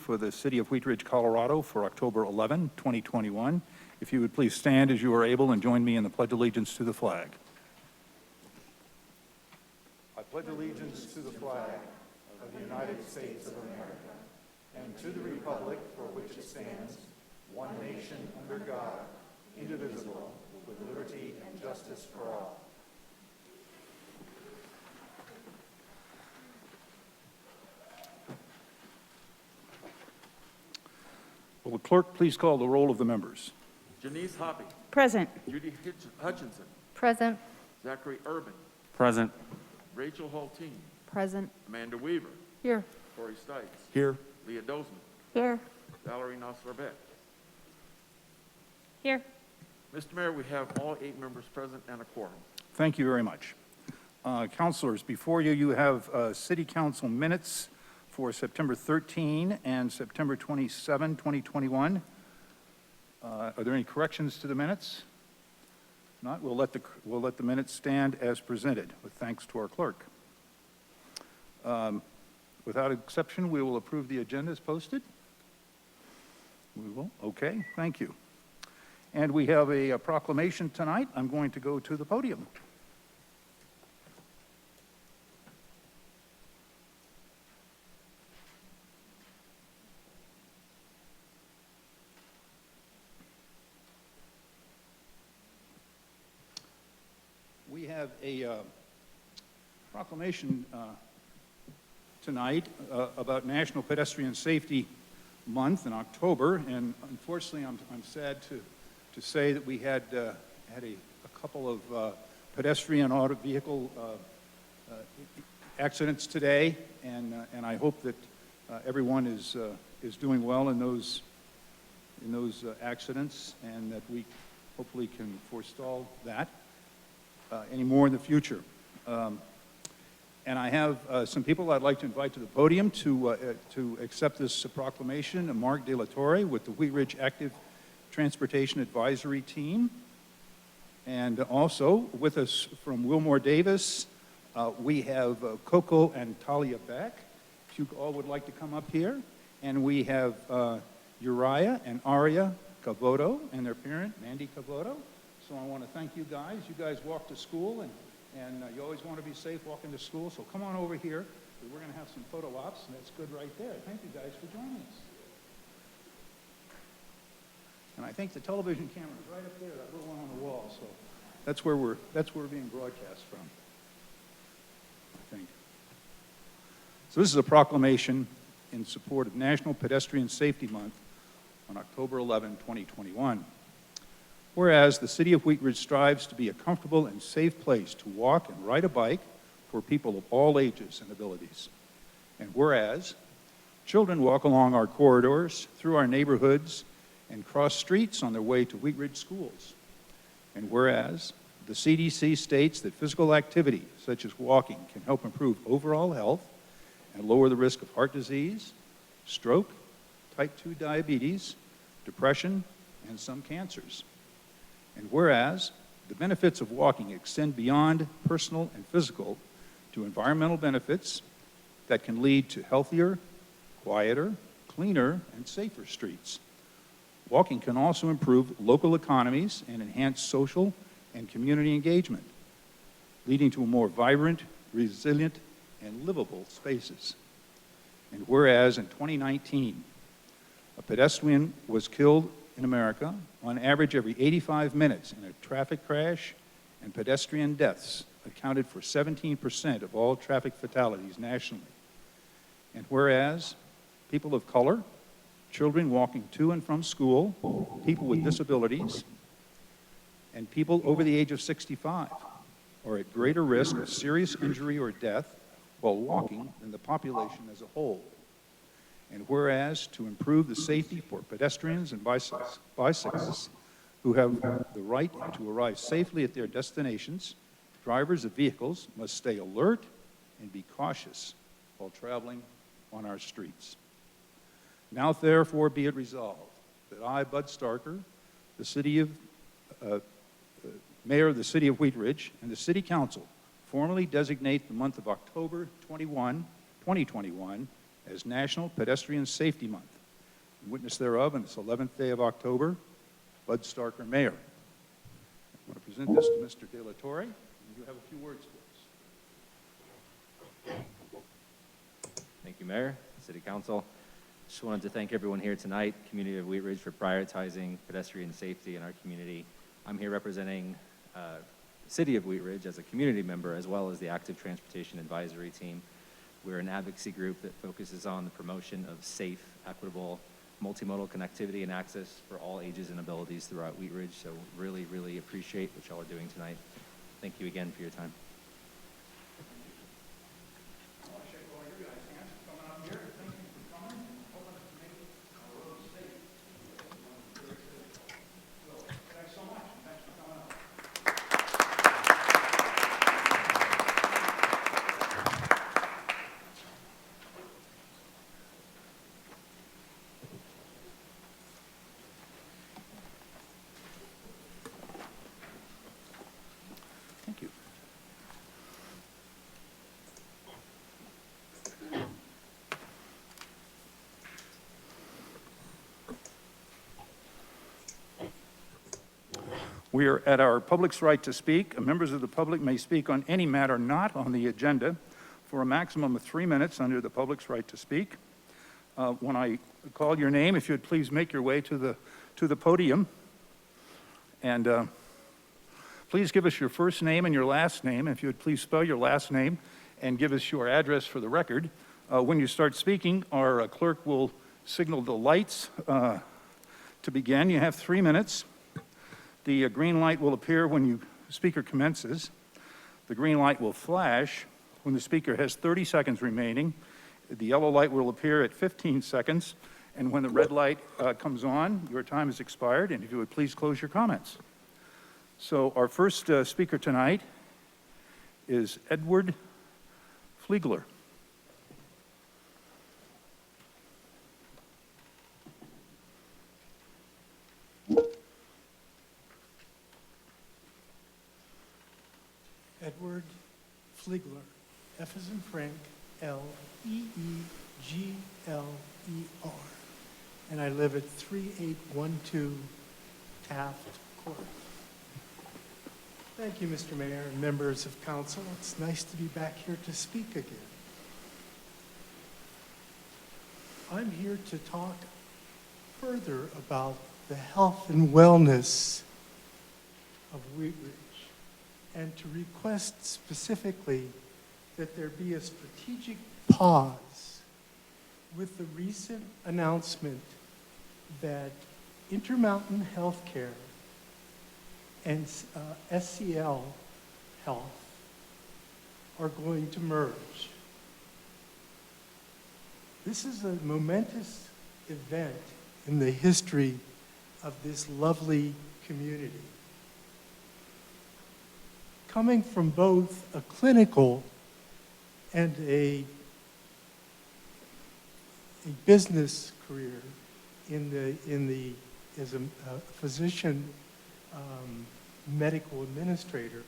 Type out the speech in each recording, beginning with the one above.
for the City of Wheatridge, Colorado for October 11, 2021. If you would please stand as you are able and join me in the Pledge of Allegiance to the flag. I pledge allegiance to the flag of the United States of America and to the republic for which it stands, one nation under God, indivisible, with liberty and justice for all. Will the clerk please call the roll of the members? Janice Hoppy. Present. Judy Hutchinson. Present. Zachary Urban. Present. Rachel Hulteen. Present. Amanda Weaver. Here. Corey Stites. Here. Leah Dozman. Here. Valerie Nosler-Beck. Here. Mr. Mayor, we have all 8 members present and a quorum. Thank you very much. Councilors, before you, you have City Council minutes for September 13 and September 27, 2021. Are there any corrections to the minutes? If not, we'll let the minutes stand as presented, with thanks to our clerk. Without exception, we will approve the agenda as posted. We will? Okay, thank you. And we have a proclamation tonight. I'm going to go to the podium. We have a proclamation tonight about National Pedestrian Safety Month in October, and unfortunately I'm sad to say that we had a couple of pedestrian auto vehicle accidents today, and I hope that everyone is doing well in those accidents, and that we hopefully can forestall that anymore in the future. And I have some people I'd like to invite to the podium to accept this proclamation. Mark De La Torre with the Wheatridge Active Transportation Advisory Team. And also with us from Wilmore Davis, we have Coco and Talia Beck, if you all would like to come up here. And we have Uriah and Aria Cavoto and their parent, Mandy Cavoto. So I want to thank you guys. You guys walk to school, and you always want to be safe walking to school. So come on over here. We're going to have some photo ops, and that's good right there. Thank you guys for joining us. And I think the television camera is right up there, that little one on the wall. So that's where we're being broadcast from, I think. So this is a proclamation in support of National Pedestrian Safety Month on October 11, 2021. Whereas the City of Wheatridge strives to be a comfortable and safe place to walk and ride a bike for people of all ages and abilities. And whereas children walk along our corridors, through our neighborhoods, and cross streets on their way to Wheatridge schools. And whereas the CDC states that physical activity, such as walking, can help improve overall health and lower the risk of heart disease, stroke, type 2 diabetes, depression, and some cancers. And whereas the benefits of walking extend beyond personal and physical to environmental benefits that can lead to healthier, quieter, cleaner, and safer streets. Walking can also improve local economies and enhance social and community engagement, leading to a more vibrant, resilient, and livable spaces. And whereas in 2019, a pedestrian was killed in America on average every 85 minutes in a traffic crash, and pedestrian deaths accounted for 17% of all traffic fatalities nationally. And whereas people of color, children walking to and from school, people with disabilities, and people over the age of 65 are at greater risk of serious injury or death while walking than the population as a whole. And whereas to improve the safety for pedestrians and bicyclists who have the right to arrive safely at their destinations, drivers of vehicles must stay alert and be cautious while traveling on our streets. Now therefore be it resolved that I, Bud Starker, Mayor of the City of Wheatridge, and the City Council formally designate the month of October 2021 as National Pedestrian Safety Month, witness thereof, and it's 11th day of October. Bud Starker, Mayor. I want to present this to Mr. De La Torre, and you have a few words for us. Thank you, Mayor, City Council. Just wanted to thank everyone here tonight, community of Wheatridge, for prioritizing pedestrian safety in our community. I'm here representing the City of Wheatridge as a community member, as well as the Active Transportation Advisory Team. We're an advocacy group that focuses on the promotion of safe, equitable, multimodal connectivity and access for all ages and abilities throughout Wheatridge. So really, really appreciate what y'all are doing tonight. Thank you again for your time. Thank you. We are at our public's right to speak. Members of the public may speak on any matter not on the agenda for a maximum of 3 minutes under the public's right to speak. When I call your name, if you'd please make your way to the podium. And please give us your first name and your last name. If you would please spell your last name and give us your address for the record. When you start speaking, our clerk will signal the lights to begin. You have 3 minutes. The green light will appear when the speaker commences. The green light will flash when the speaker has 30 seconds remaining. The yellow light will appear at 15 seconds. And when the red light comes on, your time has expired. And if you would please close your comments. So our first speaker tonight is Edward Fliegler. Edward Fliegler, F as in Frank, L-E-E-G-L-E-R. And I live at 3812 Taft Court. Thank you, Mr. Mayor and members of council. It's nice to be back here to speak again. I'm here to talk further about the health and wellness of Wheatridge, and to request specifically that there be a strategic pause with the recent announcement that Intermountain Healthcare and SCL Health are going to merge. This is a momentous event in the history of this lovely community. Coming from both a clinical and a business career as a physician, medical administrator,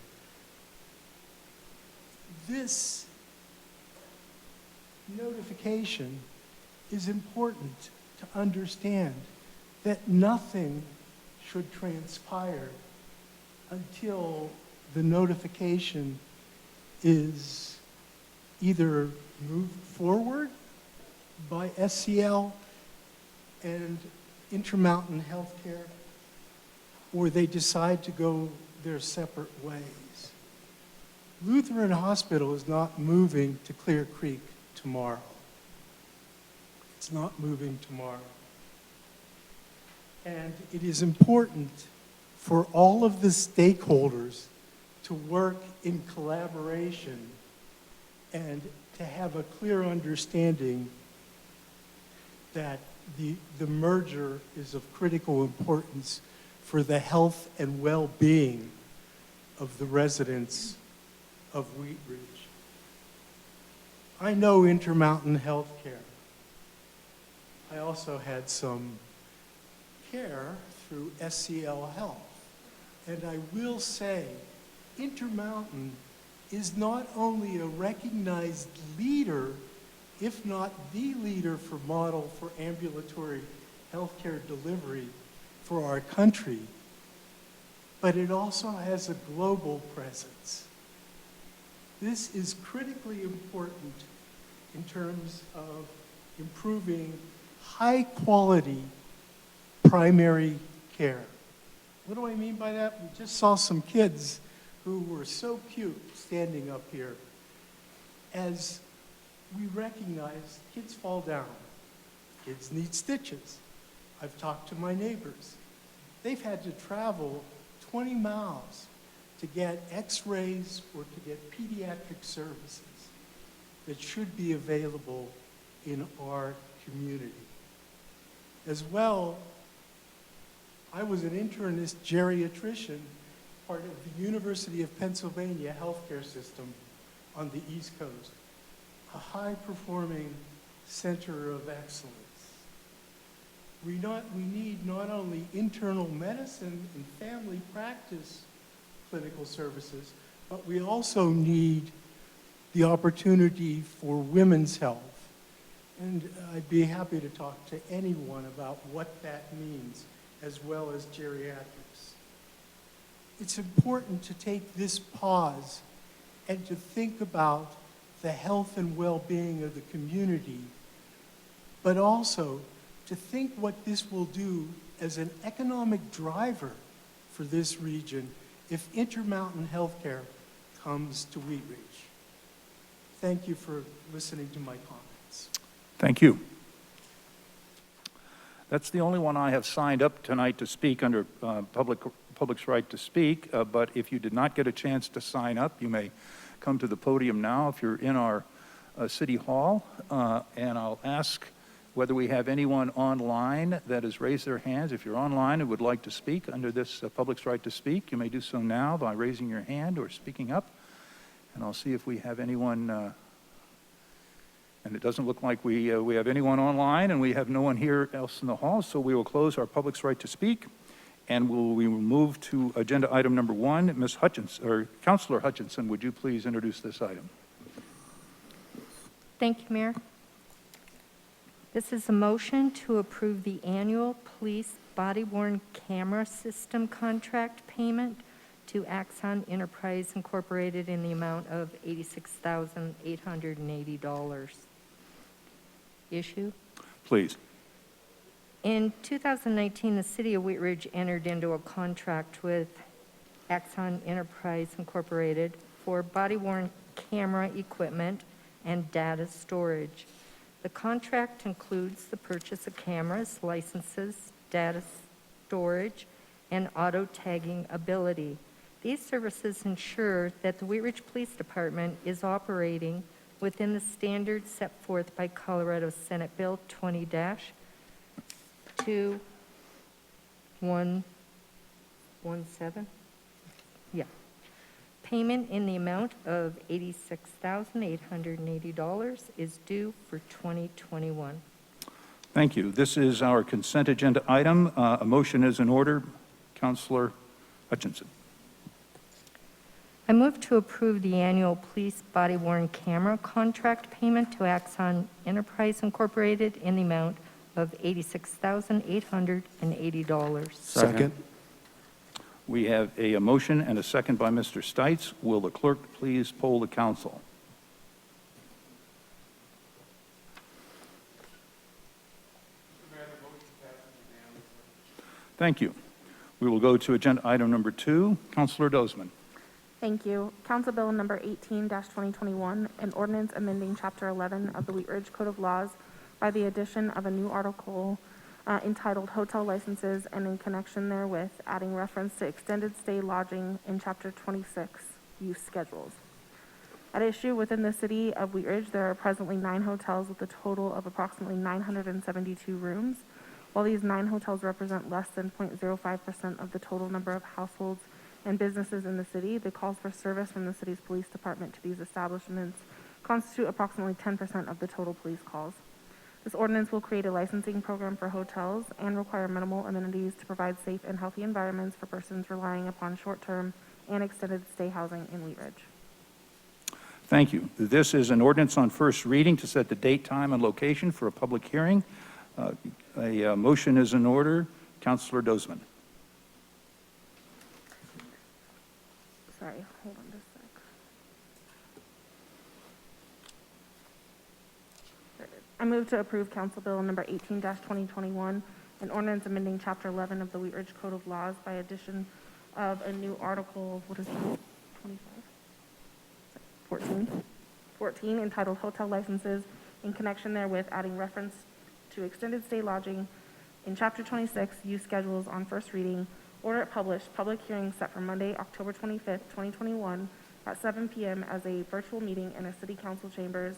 this notification is important to understand that nothing should transpire until the notification is either moved forward by SCL and Intermountain Healthcare, or they decide to go their separate ways. Lutheran Hospital is not moving to Clear Creek tomorrow. It's not moving tomorrow. And it is important for all of the stakeholders to work in collaboration and to have a clear understanding that the merger is of critical importance for the health and well-being of the residents of Wheatridge. I know Intermountain Healthcare. I also had some care through SCL Health. And I will say, Intermountain is not only a recognized leader, if not the leader for model for ambulatory healthcare delivery for our country, but it also has a global presence. This is critically important in terms of improving high-quality primary care. What do I mean by that? We just saw some kids who were so cute standing up here. As we recognize, kids fall down. Kids need stitches. I've talked to my neighbors. They've had to travel 20 miles to get x-rays or to get pediatric services that should be available in our community. As well, I was an internist geriatrician, part of the University of Pennsylvania healthcare system on the East Coast, a high-performing center of excellence. We need not only internal medicine and family practice clinical services, but we also need the opportunity for women's health. And I'd be happy to talk to anyone about what that means, as well as geriatrics. It's important to take this pause and to think about the health and well-being of the community, but also to think what this will do as an economic driver for this region if Intermountain Healthcare comes to Wheatridge. Thank you for listening to my comments. Thank you. That's the only one I have signed up tonight to speak under public's right to speak, but if you did not get a chance to sign up, you may come to the podium now if you're in our City Hall, and I'll ask whether we have anyone online that has raised their hands. If you're online and would like to speak under this public's right to speak, you may do so now by raising your hand or speaking up, and I'll see if we have anyone. And it doesn't look like we have anyone online, and we have no one here else in the hall, so we will close our public's right to speak, and we will move to agenda item number 1. Ms. Hutchinson, or Councilor Hutchinson, would you please introduce this item? Thank you, Mayor. This is a motion to approve the annual police body-worn camera system contract payment to Axon Enterprise Incorporated in the amount of $86,880. Issue. Please. In 2019, the City of Wheatridge entered into a contract with Axon Enterprise Incorporated for body-worn camera equipment and data storage. The contract includes the purchase of cameras, licenses, data storage, and auto-tagging ability. These services ensure that the Wheatridge Police Department is operating within the standards set forth by Colorado Senate Bill 20-2117. Yeah. Payment in the amount of $86,880 is due for 2021. Thank you. This is our consent agenda item. A motion is in order. Councilor Hutchinson. I move to approve the annual police body-worn camera contract payment to Axon Enterprise Incorporated in the amount of $86,880. Second. We have a motion and a second by Mr. Stites. Will the clerk please poll the council? Thank you. We will go to agenda item number 2. Councilor Dozeman. Thank you. Council Bill number 18-2021, an ordinance amending Chapter 11 of the Wheatridge Code of Laws by the addition of a new article entitled Hotel Licenses, and in connection therewith, adding reference to extended stay lodging in Chapter 26, Use Schedules. At issue within the city of Wheatridge, there are presently 9 hotels with a total of approximately 972 rooms. While these 9 hotels represent less than 0.05% of the total number of households and businesses in the city, the calls for service from the city's police department to these establishments constitute approximately 10% of the total police calls. This ordinance will create a licensing program for hotels and require minimal amenities to provide safe and healthy environments for persons relying upon short-term and extended stay housing in Wheatridge. Thank you. This is an ordinance on first reading to set the date, time, and location for a public hearing A motion is in order. Councilor Dozman. Sorry, hold on just a sec. There it is. I move to approve Council Bill number 18-2021, an ordinance amending Chapter 11 of the Wheatridge Code of Laws by addition of a new article, what is it, 25? 14, entitled Hotel Licenses, in connection therewith adding reference to extended stay lodging in Chapter 26, use schedules on first reading, order it published, public hearing set for Monday, October 25th, 2021, at 7 p.m. as a virtual meeting in a city council chambers,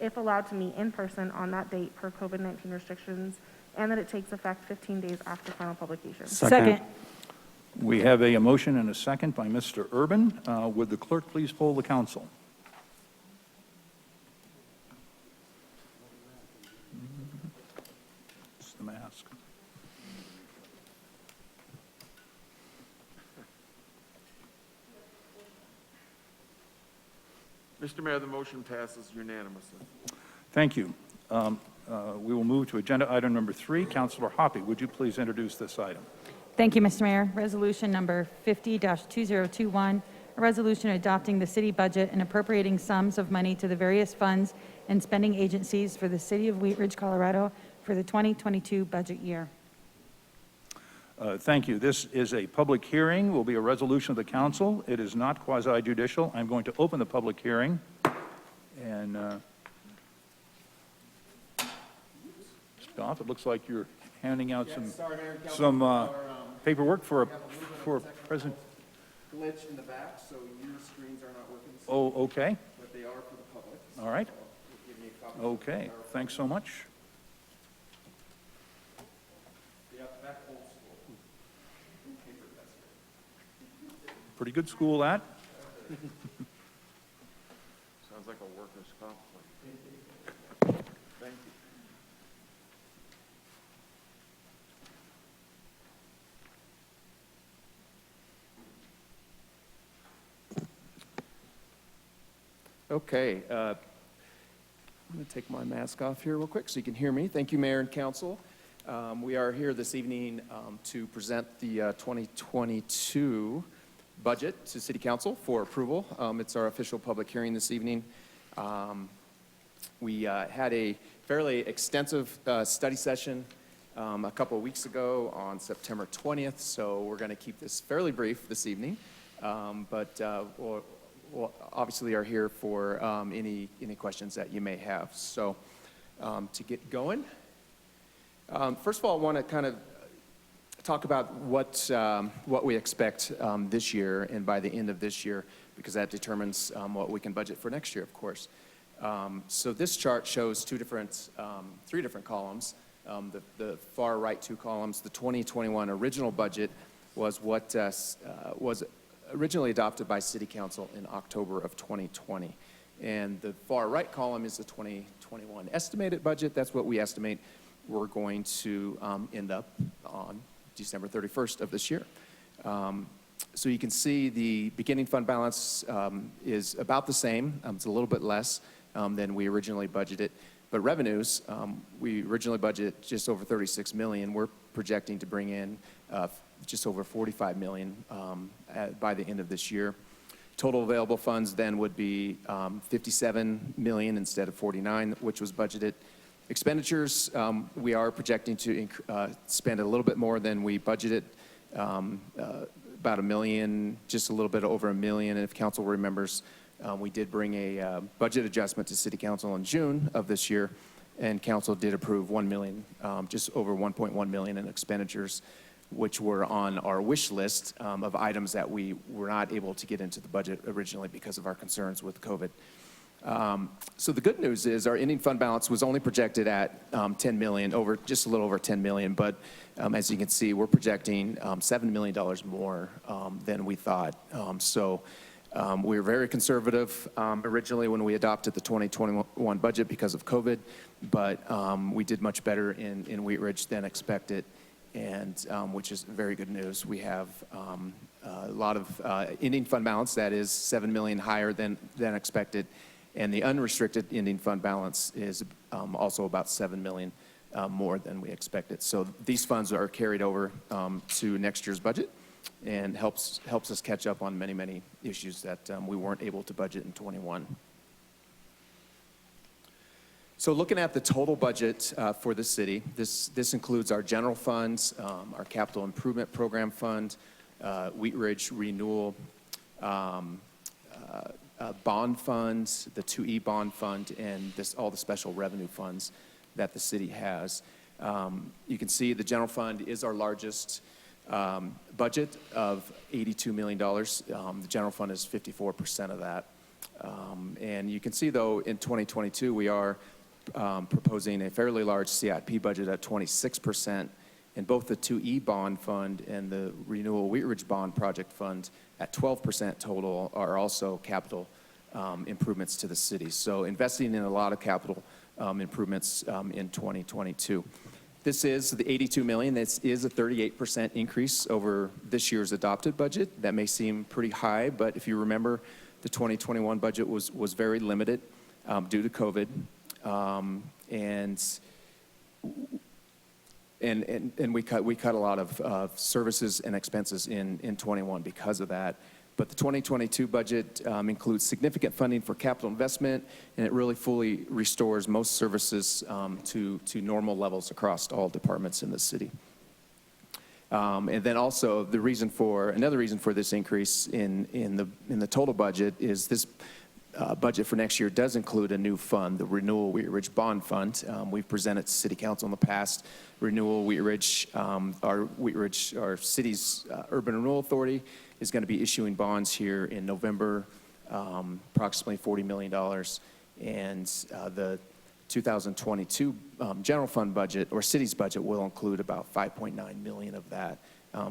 if allowed to meet in person on that date per COVID-19 restrictions, and that it takes effect 15 days after final publication. Second. We have a motion and a second by Mr. Urban. Would the clerk please poll the council? It's the mask. Mr. Mayor, the motion passes unanimously. Thank you. We will move to agenda item number 3. Councilor Hoppe, would you please introduce this item? Thank you, Mr. Mayor. Resolution number 50-2021, a resolution adopting the city budget and appropriating sums of money to the various funds and spending agencies for the city of Wheatridge, Colorado for the 2022 budget year. Thank you. This is a public hearing, will be a resolution of the council. It is not quasi-judicial. I'm going to open the public hearing. And Goff, it looks like you're handing out some paperwork for President. Glitch in the back, so your screens are not working, Oh, okay. but they are for the public. All right. So we'll give you a copy. Okay. Thanks so much. Yeah, back old school. Paper, that's good. Pretty good school, that. Sounds like a workers' comp plan. Thank you. Okay, I'm going to take my mask off here real quick so you can hear me. Thank you, Mayor and Council. We are here this evening to present the 2022 budget to City Council for approval. It's our official public hearing this evening. We had a fairly extensive study session a couple of weeks ago on September 20th, so we're going to keep this fairly brief this evening. We'll obviously are here for any questions that you may have. So to get going, first of all, I want to kind of talk about what we expect this year and by the end of this year, because that determines what we can budget for next year, of course. So this chart shows three different columns. The far right two columns, the 2021 original budget was what was originally adopted by City Council in October of 2020. And the far right column is the 2021 estimated budget. That's what we estimate we're going to end up on December 31st of this year. So you can see the beginning fund balance is about the same. It's a little bit less than we originally budgeted. But revenues, we originally budgeted just over 36 million. We're projecting to bring in just over 45 million by the end of this year. Total available funds then would be 57 million instead of 49, which was budgeted. Expenditures, we are projecting to spend a little bit more than we budgeted, about $1 million, just a little bit over $1 million. And if council remembers, we did bring a budget adjustment to City Council in June of this year, and council did approve $1 million, just over 1.1 million in expenditures, which were on our wish list of items that we were not able to get into the budget originally because of our concerns with COVID. So the good news is our ending fund balance was only projected at 10 million, just a little over 10 million, but as you can see, we're projecting $7 million more than we thought. We were very conservative originally when we adopted the 2021 budget because of COVID, but we did much better in Wheatridge than expected, and which is very good news. We have a lot of ending fund balance that is 7 million higher than expected, and the unrestricted ending fund balance is also about 7 million more than we expected. So these funds are carried over to next year's budget and helps us catch up on many issues that we weren't able to budget in '21. So looking at the total budget for the city, this includes our general funds, our capital improvement program fund, Wheatridge Renewal, bond funds, the 2E bond fund, and all the special revenue funds that the city has. You can see the general fund is our largest budget of $82 million. The general fund is 54% of that. And you can see, though, in 2022, we are proposing a fairly large CIP budget at 26%, and both the 2E bond fund and the Renewal Wheatridge bond project fund at 12% total are also capital improvements to the city. So investing in a lot of capital improvements in 2022. This is the $82 million. This is a 38% increase over this year's adopted budget. That may seem pretty high, but if you remember, the 2021 budget was very limited due to COVID. And we cut a lot of services and expenses in 21 because of that. But the 2022 budget includes significant funding for capital investment, and it really fully restores most services to normal levels across all departments in the city. And then also another reason for this increase in the total budget is this budget for next year does include a new fund, the Renewal Wheatridge Bond Fund. We've presented to City Council in the past. Renewal Wheatridge, our city's Urban Renewal Authority, is going to be issuing bonds here in November, approximately $40 million. And the 2022 general fund budget, or city's budget, will include about $5.9 million of that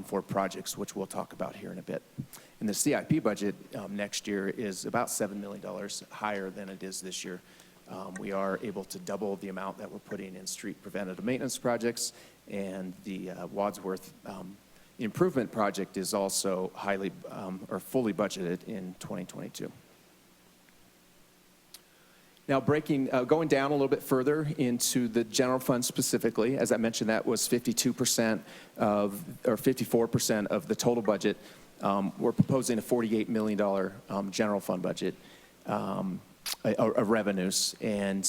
for projects, which we'll talk about here in a bit. And the CIP budget next year is about $7 million higher than it is this year. We are able to double the amount that we're putting in street preventative maintenance projects, and the Wadsworth improvement project is also fully budgeted in 2022. Now, going down a little bit further into the general fund specifically, as I mentioned, that was 52% or 54% of the total budget. We're proposing a $48 million general fund budget of revenues. And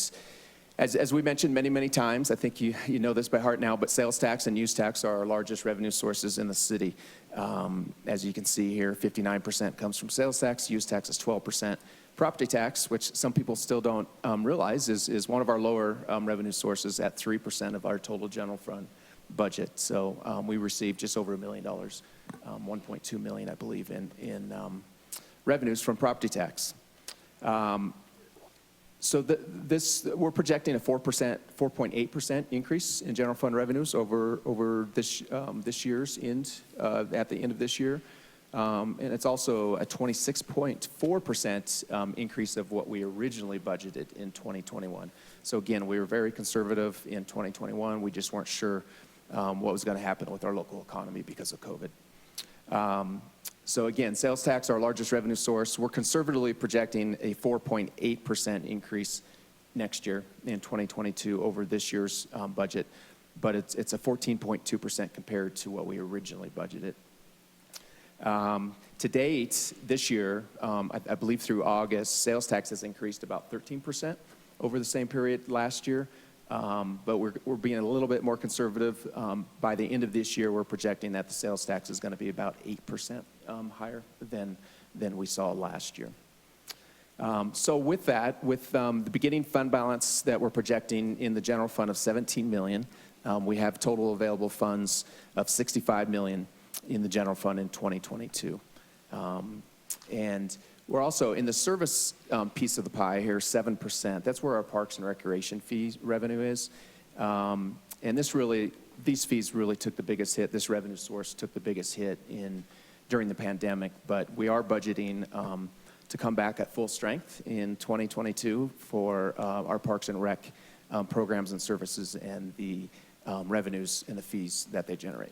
as we mentioned many times, I think you know this by heart now, but sales tax and use tax are our largest revenue sources in the city. As you can see here, 59% comes from sales tax, use tax is 12%. Property tax, which some people still don't realize, is one of our lower revenue sources at 3% of our total general fund budget. So we received just over $1 million, 1.2 million, I believe, in revenues from property tax. So we're projecting a 4.8% increase in general fund revenues over this year's end, at the end of this year. And it's also a 26.4% increase of what we originally budgeted in 2021. So again, we were very conservative in 2021. We just weren't sure what was going to happen with our local economy because of COVID. So again, sales tax, our largest revenue source. We're conservatively projecting a 4.8% increase next year in 2022 over this year's budget, but it's a 14.2% compared to what we originally budgeted. To date, this year, I believe through August, sales tax has increased about 13% over the same period last year. But we're being a little bit more conservative. By the end of this year, we're projecting that the sales tax is going to be about 8% higher than we saw last year. So with that, with the beginning fund balance that we're projecting in the general fund of $17 million, we have total available funds of $65 million in the general fund in 2022. And we're also in the service piece of the pie here, 7%. That's where our parks and recreation fees revenue is. And these fees really took the biggest hit. This revenue source took the biggest hit during the pandemic. But we are budgeting to come back at full strength in 2022 for our parks and rec programs and services and the revenues and the fees that they generate.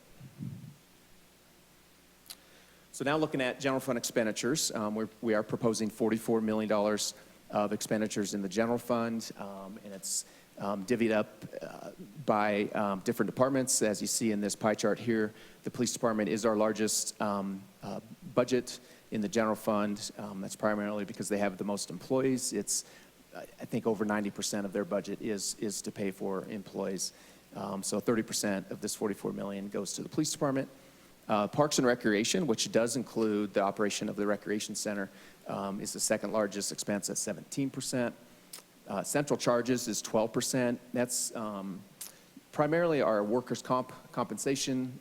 So now looking at general fund expenditures, we are proposing $44 million of expenditures in the general fund, and it's divvied up by different departments. As you see in this pie chart here, the police department is our largest budget in the general fund. That's primarily because they have the most employees. It's, I think, over 90% of their budget is to pay for employees. So 30% of this $44 million goes to the police department. Parks and Recreation, which does include the operation of the recreation center, is the second largest expense at 17%. Central charges is 12%. That's primarily our workers' compensation,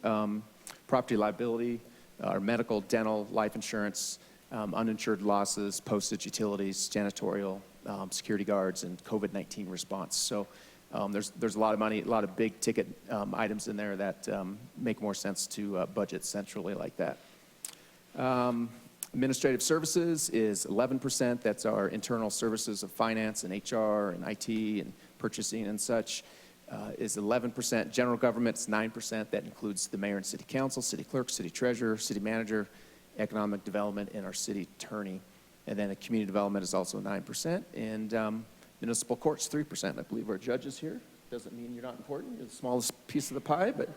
property liability, our medical, dental, life insurance, uninsured losses, postage, utilities, janitorial, security guards, and COVID-19 response. So there's a lot of money, a lot of big ticket items in there that make more sense to budget centrally like that. Administrative services is 11%. That's our internal services of finance and HR and IT and purchasing and such. Is 11%. General government is 9%. That includes the mayor and city council, city clerk, city treasurer, city manager, economic development, and our city attorney. And then community development is also 9%. And municipal courts, 3%. I believe our judge is here. Doesn't mean you're not important. You're the smallest piece of the pie, but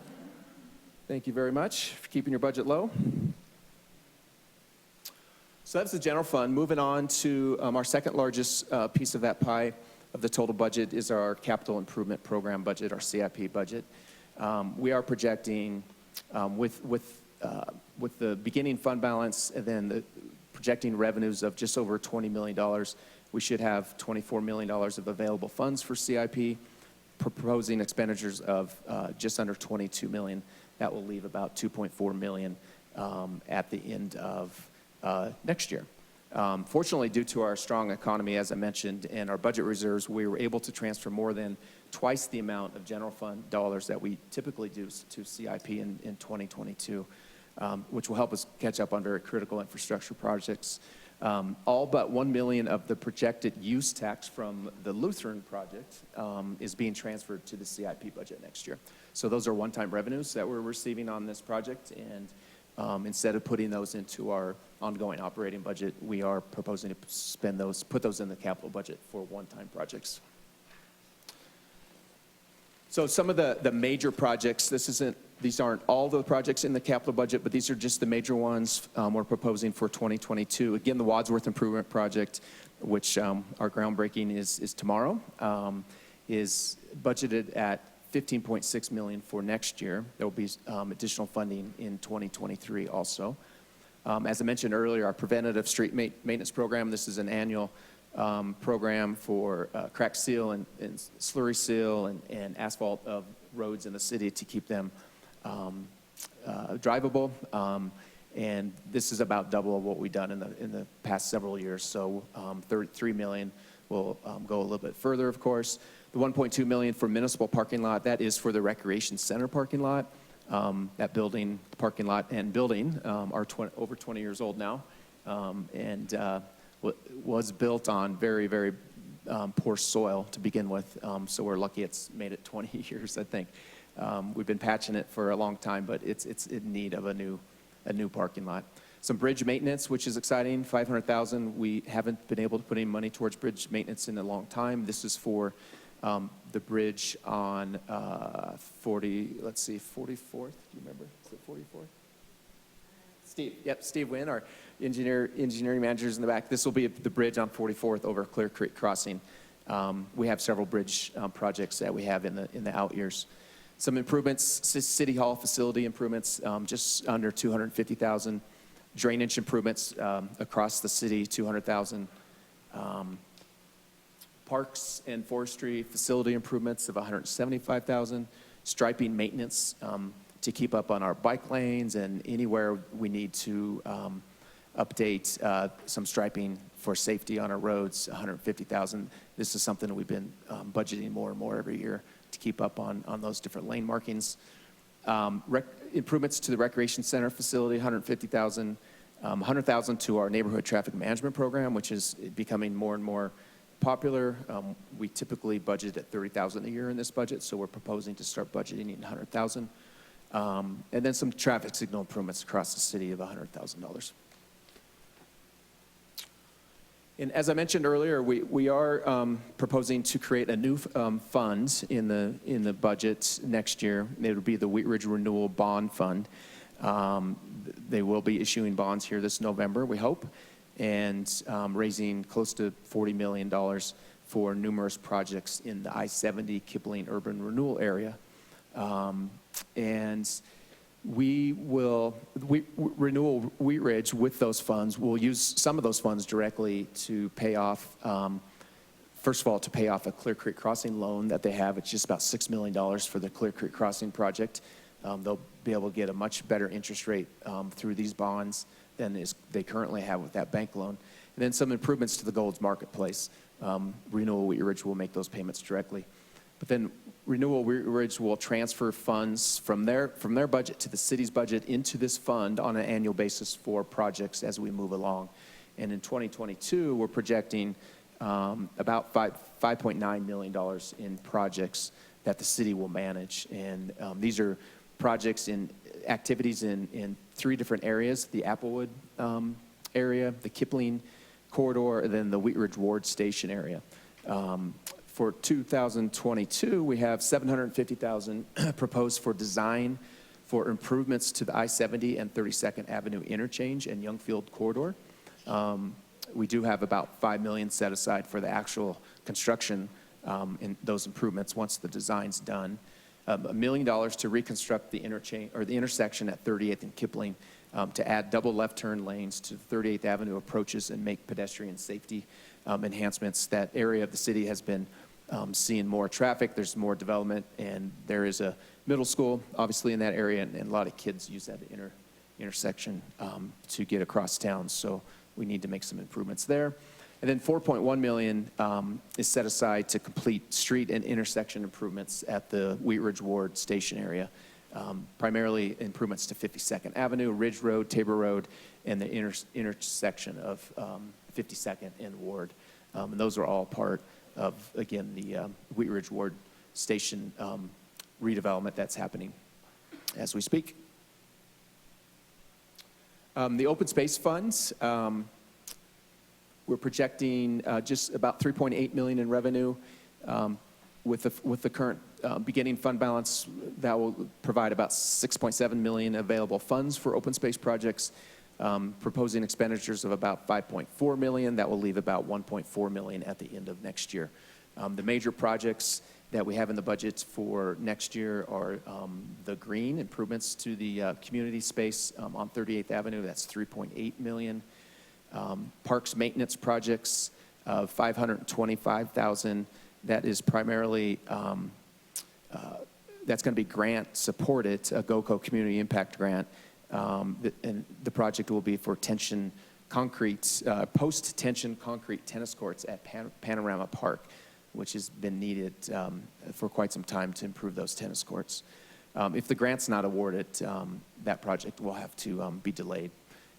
thank you very much for keeping your budget low. So that's the general fund. Moving on to our second largest piece of that pie of the total budget is our capital improvement program budget, our CIP budget. We are projecting with the beginning fund balance and then the projecting revenues of just over $20 million, we should have $24 million of available funds for CIP, proposing expenditures of just under $22 million. That will leave about $2.4 million at the end of next year. Fortunately, due to our strong economy, as I mentioned, and our budget reserves, we were able to transfer more than twice the amount of general fund dollars that we typically do to CIP in 2022, which will help us catch up under critical infrastructure projects. All but $1 million of the projected use tax from the Lutheran project is being transferred to the CIP budget next year. So those are one-time revenues that we're receiving on this project, and instead of putting those into our ongoing operating budget, we are proposing to spend those, put those in the capital budget for one-time projects. So some of the major projects, these aren't all the projects in the capital budget, but these are just the major ones we're proposing for 2022. Again, the Wadsworth Improvement Project, which our groundbreaking is tomorrow, is budgeted at $15.6 million for next year. There will be additional funding in 2023 also. As I mentioned earlier, our preventative street maintenance program, this is an annual program for crack seal and slurry seal and asphalt of roads in the city to keep them drivable. And this is about double of what we've done in the past several years. So $33 million will go a little bit further, of course. The $1.2 million for municipal parking lot, that is for the recreation center parking lot. That building, parking lot, and building are over 20 years old now, and was built on very, very poor soil to begin with. So we're lucky it's made it 20 years, I think. We've been patching it for a long time, but it's in need of a new parking lot. Some bridge maintenance, which is exciting, $500,000. We haven't been able to put any money towards bridge maintenance in a long time. This is for the bridge on 44th, do you remember? Is it 44th? Steve Wynn, our engineering manager is in the back. This will be the bridge on 44th over Clear Creek Crossing. We have several bridge projects that we have in the out years. Some improvements, City Hall facility improvements, just under $250,000. Drainage improvements across the city, $200,000. Parks and forestry facility improvements of $175,000. Striping maintenance to keep up on our bike lanes and anywhere we need to update some striping for safety on our roads, $150,000. This is something that we've been budgeting more and more every year to keep up on those different lane markings. Improvements to the recreation center facility, $150,000. $100,000 to our neighborhood traffic management program, which is becoming more and more popular. We typically budget at $30,000 a year in this budget, so we're proposing to start budgeting in $100,000. And then some traffic signal improvements across the city of $100,000. And as I mentioned earlier, we are proposing to create a new fund in the budget next year. It would be the Wheatridge Renewal Bond Fund. They will be issuing bonds here this November, we hope, and raising close to $40 million for numerous projects in the I-70 Kipling Urban Renewal area. And Renewal Wheatridge, with those funds, will use some of those funds directly to pay off, first of all, to pay off a Clear Creek Crossing loan that they have. It's just about $6 million for the Clear Creek Crossing project. They'll be able to get a much better interest rate through these bonds than they currently have with that bank loan. And then some improvements to the Golds Marketplace. Renewal Wheatridge will make those payments directly. But then Renewal Wheatridge will transfer funds from their budget to the city's budget into this fund on an annual basis for projects as we move along. And in 2022, we're projecting about $5.9 million in projects that the city will manage. And these are projects in activities in 3 different areas: the Applewood area, the Kipling corridor, and then the Wheatridge Ward Station area. For 2022, we have $750,000 proposed for design for improvements to the I-70 and 32nd Avenue interchange and Youngfield corridor. We do have about $5 million set aside for the actual construction in those improvements once the design's done. $1 million to reconstruct the interchange or the intersection at 38th and Kipling, to add double left turn lanes to 38th Avenue approaches and make pedestrian safety enhancements. That area of the city has been seeing more traffic. There's more development, and there is a middle school obviously in that area, and a lot of kids use that intersection to get across town. So we need to make some improvements there. And then $4.1 million is set aside to complete street and intersection improvements at the Wheatridge Ward Station area. Primarily improvements to 52nd Avenue, Ridge Road, Tabor Road, and the intersection of 52nd and Ward. And those are all part of, again, the Wheatridge Ward Station redevelopment that's happening as we speak. The open space funds, we're projecting just about $3.8 million in revenue. With the current beginning fund balance, that will provide about $6.7 million available funds for open space projects. Proposing expenditures of about $5.4 million. That will leave about $1.4 million at the end of next year. The major projects that we have in the budget for next year are the green improvements to the community space on 38th Avenue. That's $3.8 million. Parks maintenance projects of $525,000. That is primarily, that's going to be grant supported, a GOCO Community Impact Grant. And the project will be for tension concrete, post-tension concrete tennis courts at Panorama Park, which has been needed for quite some time to improve those tennis courts. If the grant's not awarded, that project will have to be delayed.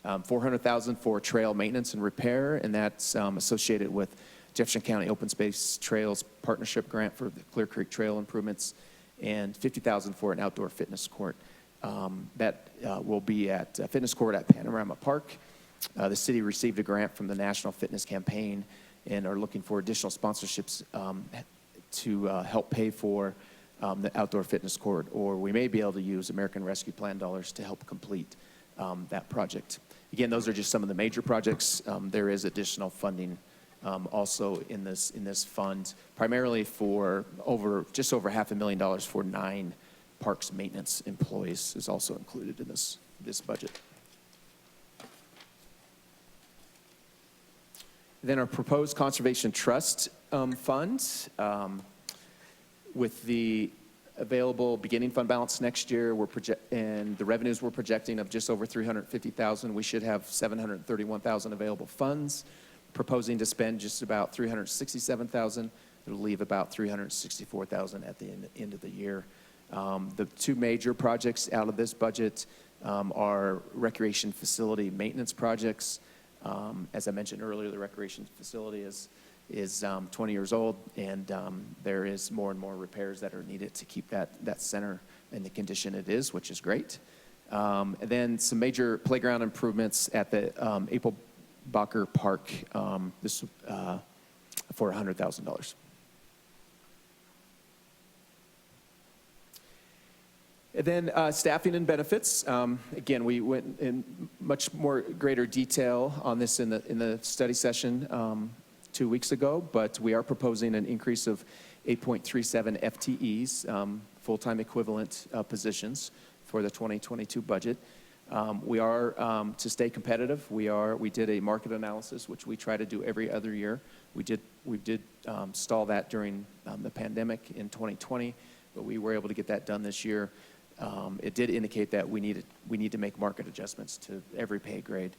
$400,000 for trail maintenance and repair, and that's associated with Jefferson County Open Space Trails Partnership Grant for the Clear Creek Trail improvements, and $50,000 for an outdoor fitness court. That will be at fitness court at Panorama Park. The city received a grant from the National Fitness Campaign and are looking for additional sponsorships to help pay for the outdoor fitness court, or we may be able to use American Rescue Plan dollars to help complete that project. Again, those are just some of the major projects. There is additional funding also in this fund, primarily for just over $500,000 for 9 parks maintenance employees is also included in this budget. Then our proposed conservation trust fund, with the available beginning fund balance next year, and the revenues we're projecting of just over $350,000, we should have $731,000 available funds. Proposing to spend just about $367,000. It'll leave about $364,000 at the end of the year. The 2 major projects out of this budget are recreation facility maintenance projects. As I mentioned earlier, the recreation facility is 20 years old, and there is more and more repairs that are needed to keep that center in the condition it is, which is great. And then some major playground improvements at the Bacher Park, this for $100,000. And then staffing and benefits. Again, we went in much more greater detail on this in the study session 2 weeks ago, but we are proposing an increase of 8.37 FTEs, full-time equivalent positions for the 2022 budget. We are, to stay competitive, we did a market analysis, which we try to do every other year. We did stall that during the pandemic in 2020, but we were able to get that done this year. It did indicate that we need to make market adjustments to every pay grade.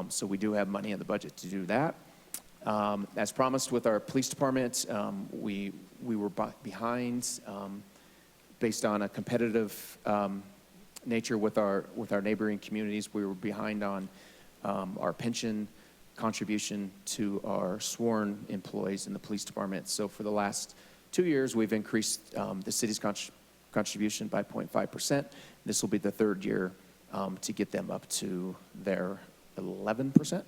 So we do have money in the budget to do that. As promised with our police department, we were behind based on a competitive nature with our neighboring communities. We were behind on our pension contribution to our sworn employees in the police department. So for the last 2 years, we've increased the city's contribution by 0.5%. This will be the third year to get them up to their 11%?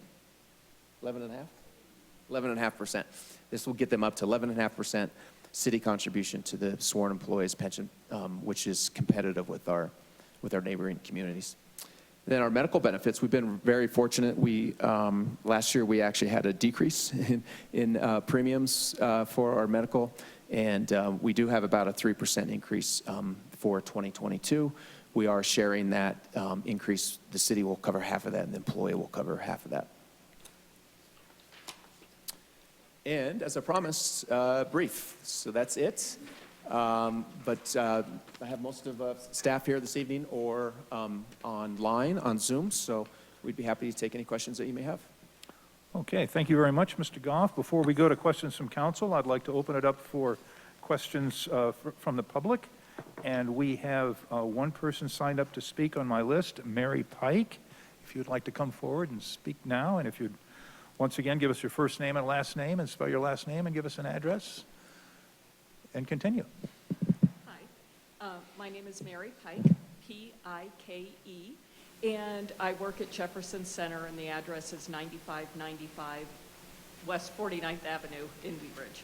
11.5%. This will get them up to 11.5% city contribution to the sworn employees pension, which is competitive with our neighboring communities. Then our medical benefits, we've been very fortunate. Last year we actually had a decrease in premiums for our medical, and we do have about a 3% increase for 2022. We are sharing that increase. The city will cover half of that, and the employee will cover half of that. And as I promised, brief. So that's it. But I have most of staff here this evening or online on Zoom, so we'd be happy to take any questions that you may have. Okay, thank you very much, Mr. Goff. Before we go to questions from council, I'd like to open it up for questions from the public. And we have one person signed up to speak on my list, Mary Pike. If you'd like to come forward and speak now, and if you'd once again give us your first name and last name, and spell your last name and give us an address, and continue. Hi, my name is Mary Pike, P-I-K-E, and I work at Jefferson Center, and the address is 9595 West 49th Avenue in Wheatridge.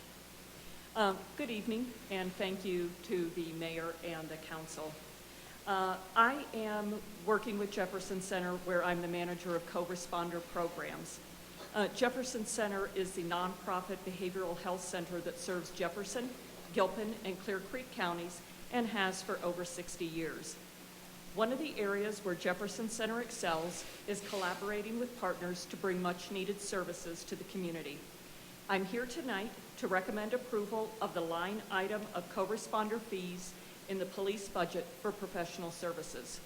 Good evening, and thank you to the mayor and the council. I am working with Jefferson Center, where I'm the manager of co-responder programs. Jefferson Center is the nonprofit behavioral health center that serves Jefferson, Gilpin, and Clear Creek counties, and has for over 60 years. One of the areas where Jefferson Center excels is collaborating with partners to bring much-needed services to the community. I'm here tonight to recommend approval of the line item of co-responder fees in the police budget for professional services.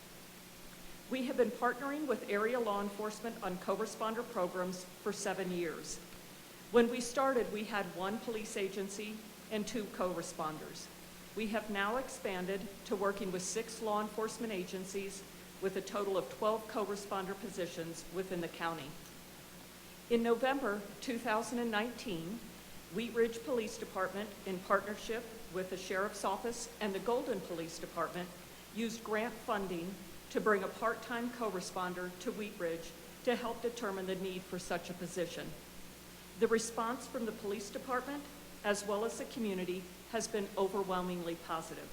We have been partnering with area law enforcement on co-responder programs for 7 years. When we started, we had 1 police agency and 2 co-responders. We have now expanded to working with 6 law enforcement agencies with a total of 12 co-responder positions within the county. In November 2019, Wheatridge Police Department, in partnership with the Sheriff's Office and the Golden Police Department, used grant funding to bring a part-time co-responder to Wheatridge to help determine the need for such a position. The response from the police department, as well as the community, has been overwhelmingly positive.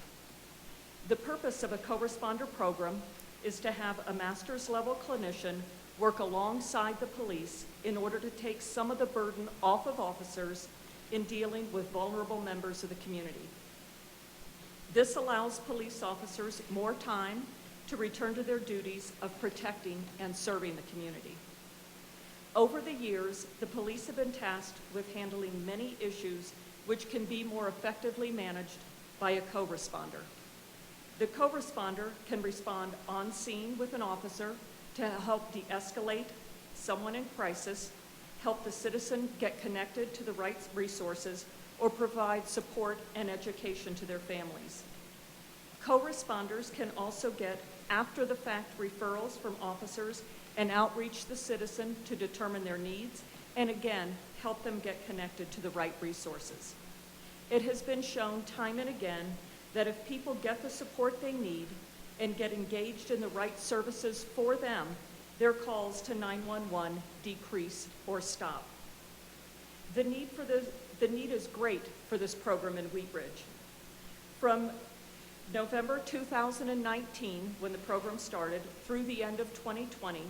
The purpose of a co-responder program is to have a master's level clinician work alongside the police in order to take some of the burden off of officers in dealing with vulnerable members of the community. This allows police officers more time to return to their duties of protecting and serving the community. Over the years, the police have been tasked with handling many issues which can be more effectively managed by a co-responder. The co-responder can respond on scene with an officer to help de-escalate someone in crisis, help the citizen get connected to the right resources, or provide support and education to their families. Co-responders can also get after-the-fact referrals from officers and outreach the citizen to determine their needs, and again, help them get connected to the right resources. It has been shown time and again that if people get the support they need and get engaged in the right services for them, their calls to 911 decreased or stopped. The need is great for this program in Wheatridge. From November 2019, when the program started, through the end of 2020,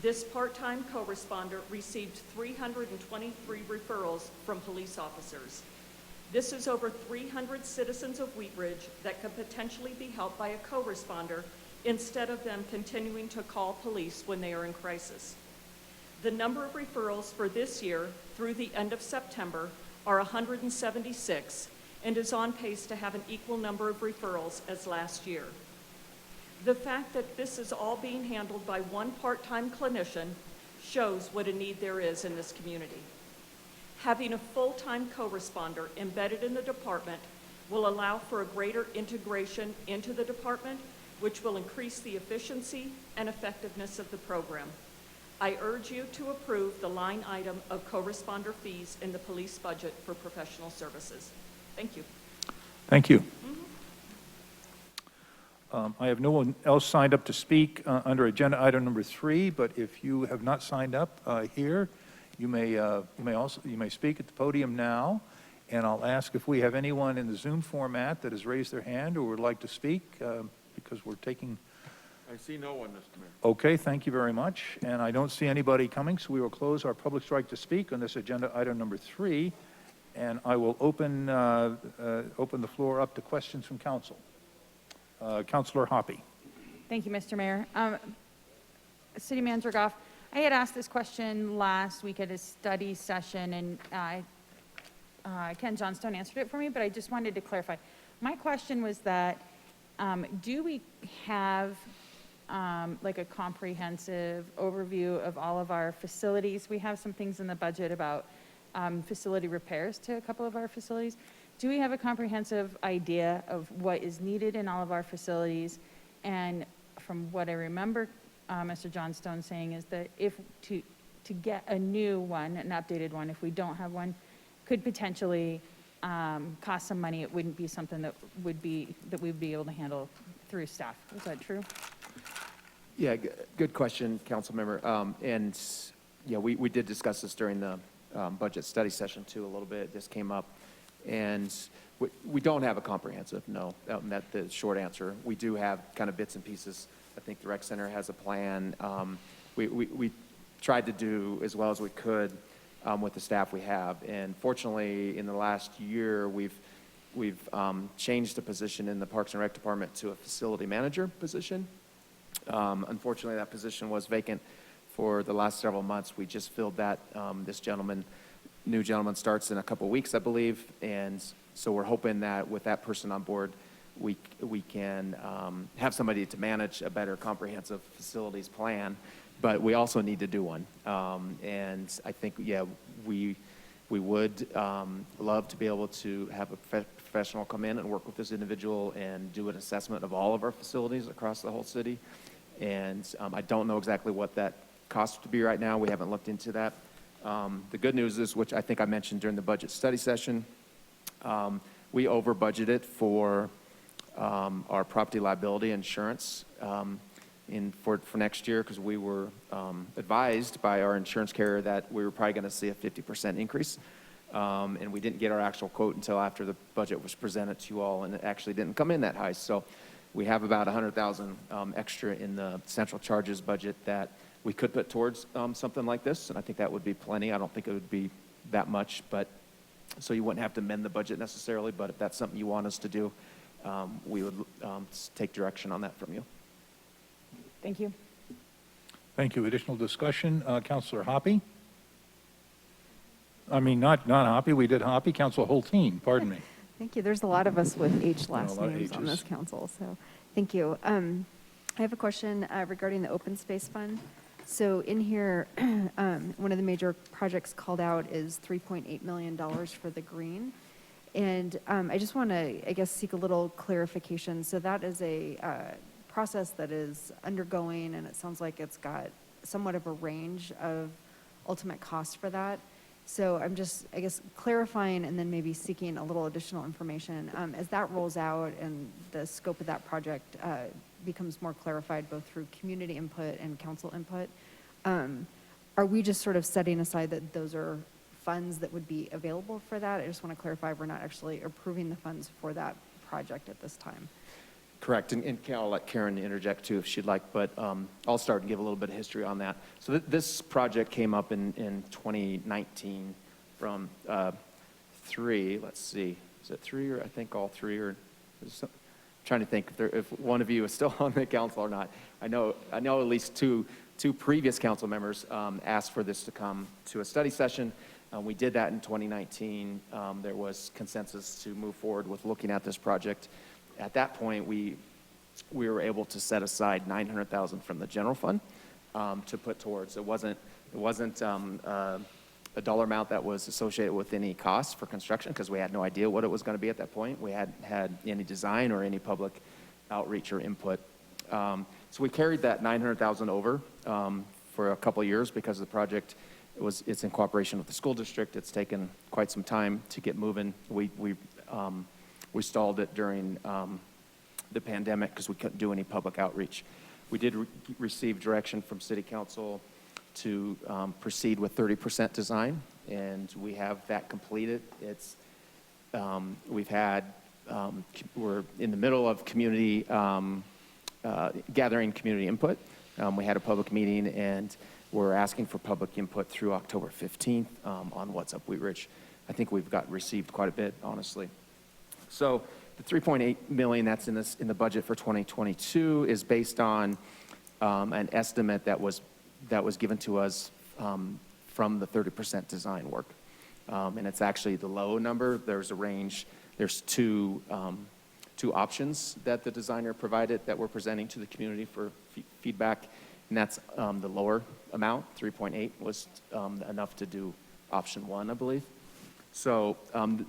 this part-time co-responder received 323 referrals from police officers. This is over 300 citizens of Wheatridge that could potentially be helped by a co-responder instead of them continuing to call police when they are in crisis. The number of referrals for this year through the end of September are 176 and is on pace to have an equal number of referrals as last year. The fact that this is all being handled by one part-time clinician shows what a need there is in this community. Having a full-time co-responder embedded in the department will allow for a greater integration into the department, which will increase the efficiency and effectiveness of the program. I urge you to approve the line item of co-responder fees in the police budget for professional services. Thank you. Thank you. I have no one else signed up to speak under agenda item number 3, but if you have not signed up here, you may speak at the podium now, and I'll ask if we have anyone in the Zoom format that has raised their hand or would like to speak, because we're taking. I see no one, Mr. Mayor. Okay, thank you very much, and I don't see anybody coming, so we will close our public strike to speak on this agenda item number 3, and I will open the floor up to questions from council. Councilor Hoppe. Thank you, Mr. Mayor. City Manager Goff, I had asked this question last week at a study session, and Ken Johnstone answered it for me, but I just wanted to clarify. My question was that, do we have like a comprehensive overview of all of our facilities? We have some things in the budget about facility repairs to a couple of our facilities. Do we have a comprehensive idea of what is needed in all of our facilities? And from what I remember Mr. Johnstone saying is that if to get a new one, an updated one, if we don't have one, could potentially cost some money. It wouldn't be something that we'd be able to handle through staff. Is that true? Yeah, good question, council member. And yeah, we did discuss this during the budget study session too a little bit. This came up. And we don't have a comprehensive, no, that's the short answer. We do have kind of bits and pieces. I think the rec center has a plan. We tried to do as well as we could with the staff we have. And fortunately, in the last year, we've changed the position in the Parks and Rec Department to a facility manager position. Unfortunately, that position was vacant for the last several months. We just filled that. This new gentleman starts in a couple weeks, I believe, and so we're hoping that with that person on board, we can have somebody to manage a better comprehensive facilities plan, but we also need to do one. And I think, yeah, we would love to be able to have a professional come in and work with this individual and do an assessment of all of our facilities across the whole city. And I don't know exactly what that cost to be right now. We haven't looked into that. The good news is, which I think I mentioned during the budget study session, we over budgeted for our property liability insurance for next year, because we were advised by our insurance carrier that we were probably going to see a 50% increase. And we didn't get our actual quote until after the budget was presented to you all, and it actually didn't come in that high. So we have about $100,000 extra in the central charges budget that we could put towards something like this, and I think that would be plenty. I don't think it would be that much, but so you wouldn't have to amend the budget necessarily, but if that's something you want us to do, we would take direction on that from you. Thank you. Thank you. Additional discussion, Councilor Hoppe? I mean, not Hoppe, we did Hoppe, Councilor Holteen, pardon me. Thank you. There's a lot of us with H last A lot of names on Hs. this council, so thank you. I have a question regarding the open space fund. So in here, one of the major projects called out is $3.8 million for the green. And I just want to, I guess, seek a little clarification. So that is a process that is undergoing, and it sounds like it's got somewhat of a range of ultimate cost for that. So I'm just, I guess, clarifying and then maybe seeking a little additional information. As that rolls out and the scope of that project becomes more clarified both through community input and council input, Are we just sort of setting aside that those are funds that would be available for that? I just want to clarify, we're not actually approving the funds for that project at this time. Correct, and I'll let Karen interject too if she'd like, but I'll start and give a little bit of history on that. So this project came up in 2019 from three, let's see, is it three, or I think all three, or trying to think if one of you is still on the council or not. I know at least two previous council members asked for this to come to a study session. We did that in 2019. There was consensus to move forward with looking at this project. At that point, we were able to set aside $900,000 from the general fund to put towards. It wasn't a dollar amount that was associated with any costs for construction because we had no idea what it was going to be at that point. We hadn't had any design or any public outreach or input. So we carried that $900,000 over for a couple of years because the project it's in cooperation with the school district. It's taken quite some time to get moving. We stalled it during the pandemic because we couldn't do any public outreach. We did receive direction from City Council to proceed with 30% design, and we have that completed. We're in the middle of community gathering community input. We had a public meeting, and we're asking for public input through October 15th on What's Up Wheatridge. I think we've received quite a bit, honestly. So the $3.8 million that's in the budget for 2022 is based on an estimate that was given to us from the 30% design work. And it's actually the low number. There's a range. There's two options that the designer provided that we're presenting to the community for feedback. And that's the lower amount, 3.8, was enough to do option one, I believe. So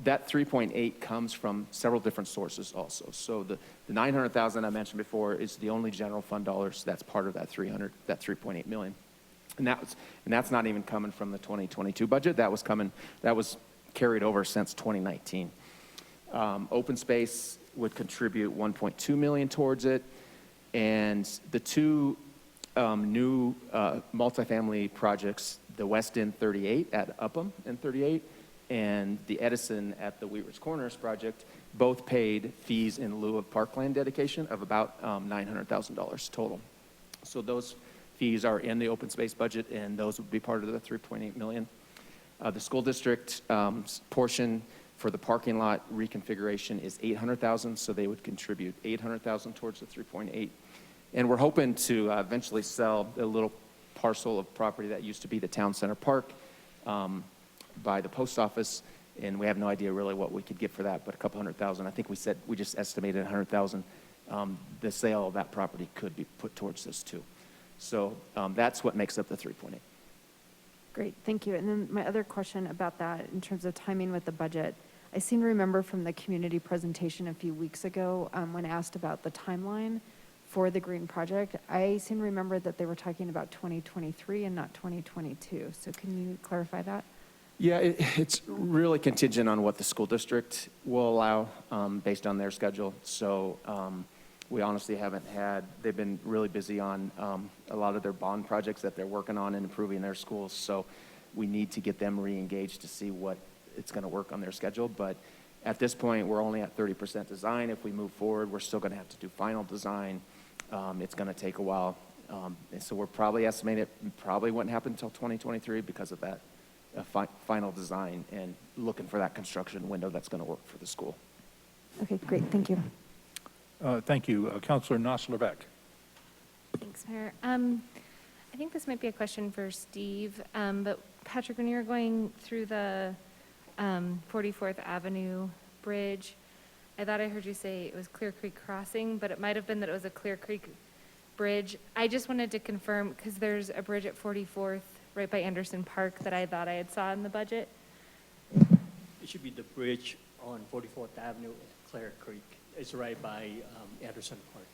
that 3.8 comes from several different sources also. So the 900,000 I mentioned before is the only general fund dollars that's part of that 3.8 million. And that's not even coming from the 2022 budget. That was carried over since 2019. Open space would contribute 1.2 million towards it. And the two new multifamily projects, the West End 38 at Upham and 38, and the Edison at the Wheatridge Corners project, both paid fees in lieu of parkland dedication of about $900,000 total. So those fees are in the open space budget, and those would be part of the 3.8 million. The school district portion for the parking lot reconfiguration is 800,000, so they would contribute 800,000 towards the 3.8. And we're hoping to eventually sell a little parcel of property that used to be the town center park by the post office, and we have no idea really what we could get for that, but a couple $100,000. I think we just estimated 100,000. The sale of that property could be put towards this too. So that's what makes up the 3.8. Great, thank you. And then my other question about that in terms of timing with the budget, I seem to remember from the community presentation a few weeks ago when asked about the timeline for the green project, I seem to remember that they were talking about 2023 and not 2022. So can you clarify that? Yeah, it's really contingent on what the school district will allow based on their schedule. So we honestly they've been really busy on a lot of their bond projects that they're working on and improving their schools. So we need to get them re-engaged to see what it's going to work on their schedule. But at this point, we're only at 30% design. If we move forward, we're still going to have to do final design. It's going to take a while. So we're probably estimating it probably wouldn't happen until 2023 because of that final design and looking for that construction window that's going to work for the school. Okay, great, thank you. Thank you. Councilor Nosler-Beck. Thanks, Mayor. I think this might be a question for Steve, but Patrick, when you were going through the 44th Avenue Bridge, I thought I heard you say it was Clear Creek Crossing, but it might have been that it was a Clear Creek Bridge. I just wanted to confirm, because there's a bridge at 44th right by Anderson Park that I thought I had saw in the budget. It should be the bridge on 44th Avenue at Clear Creek. It's right by Anderson Park.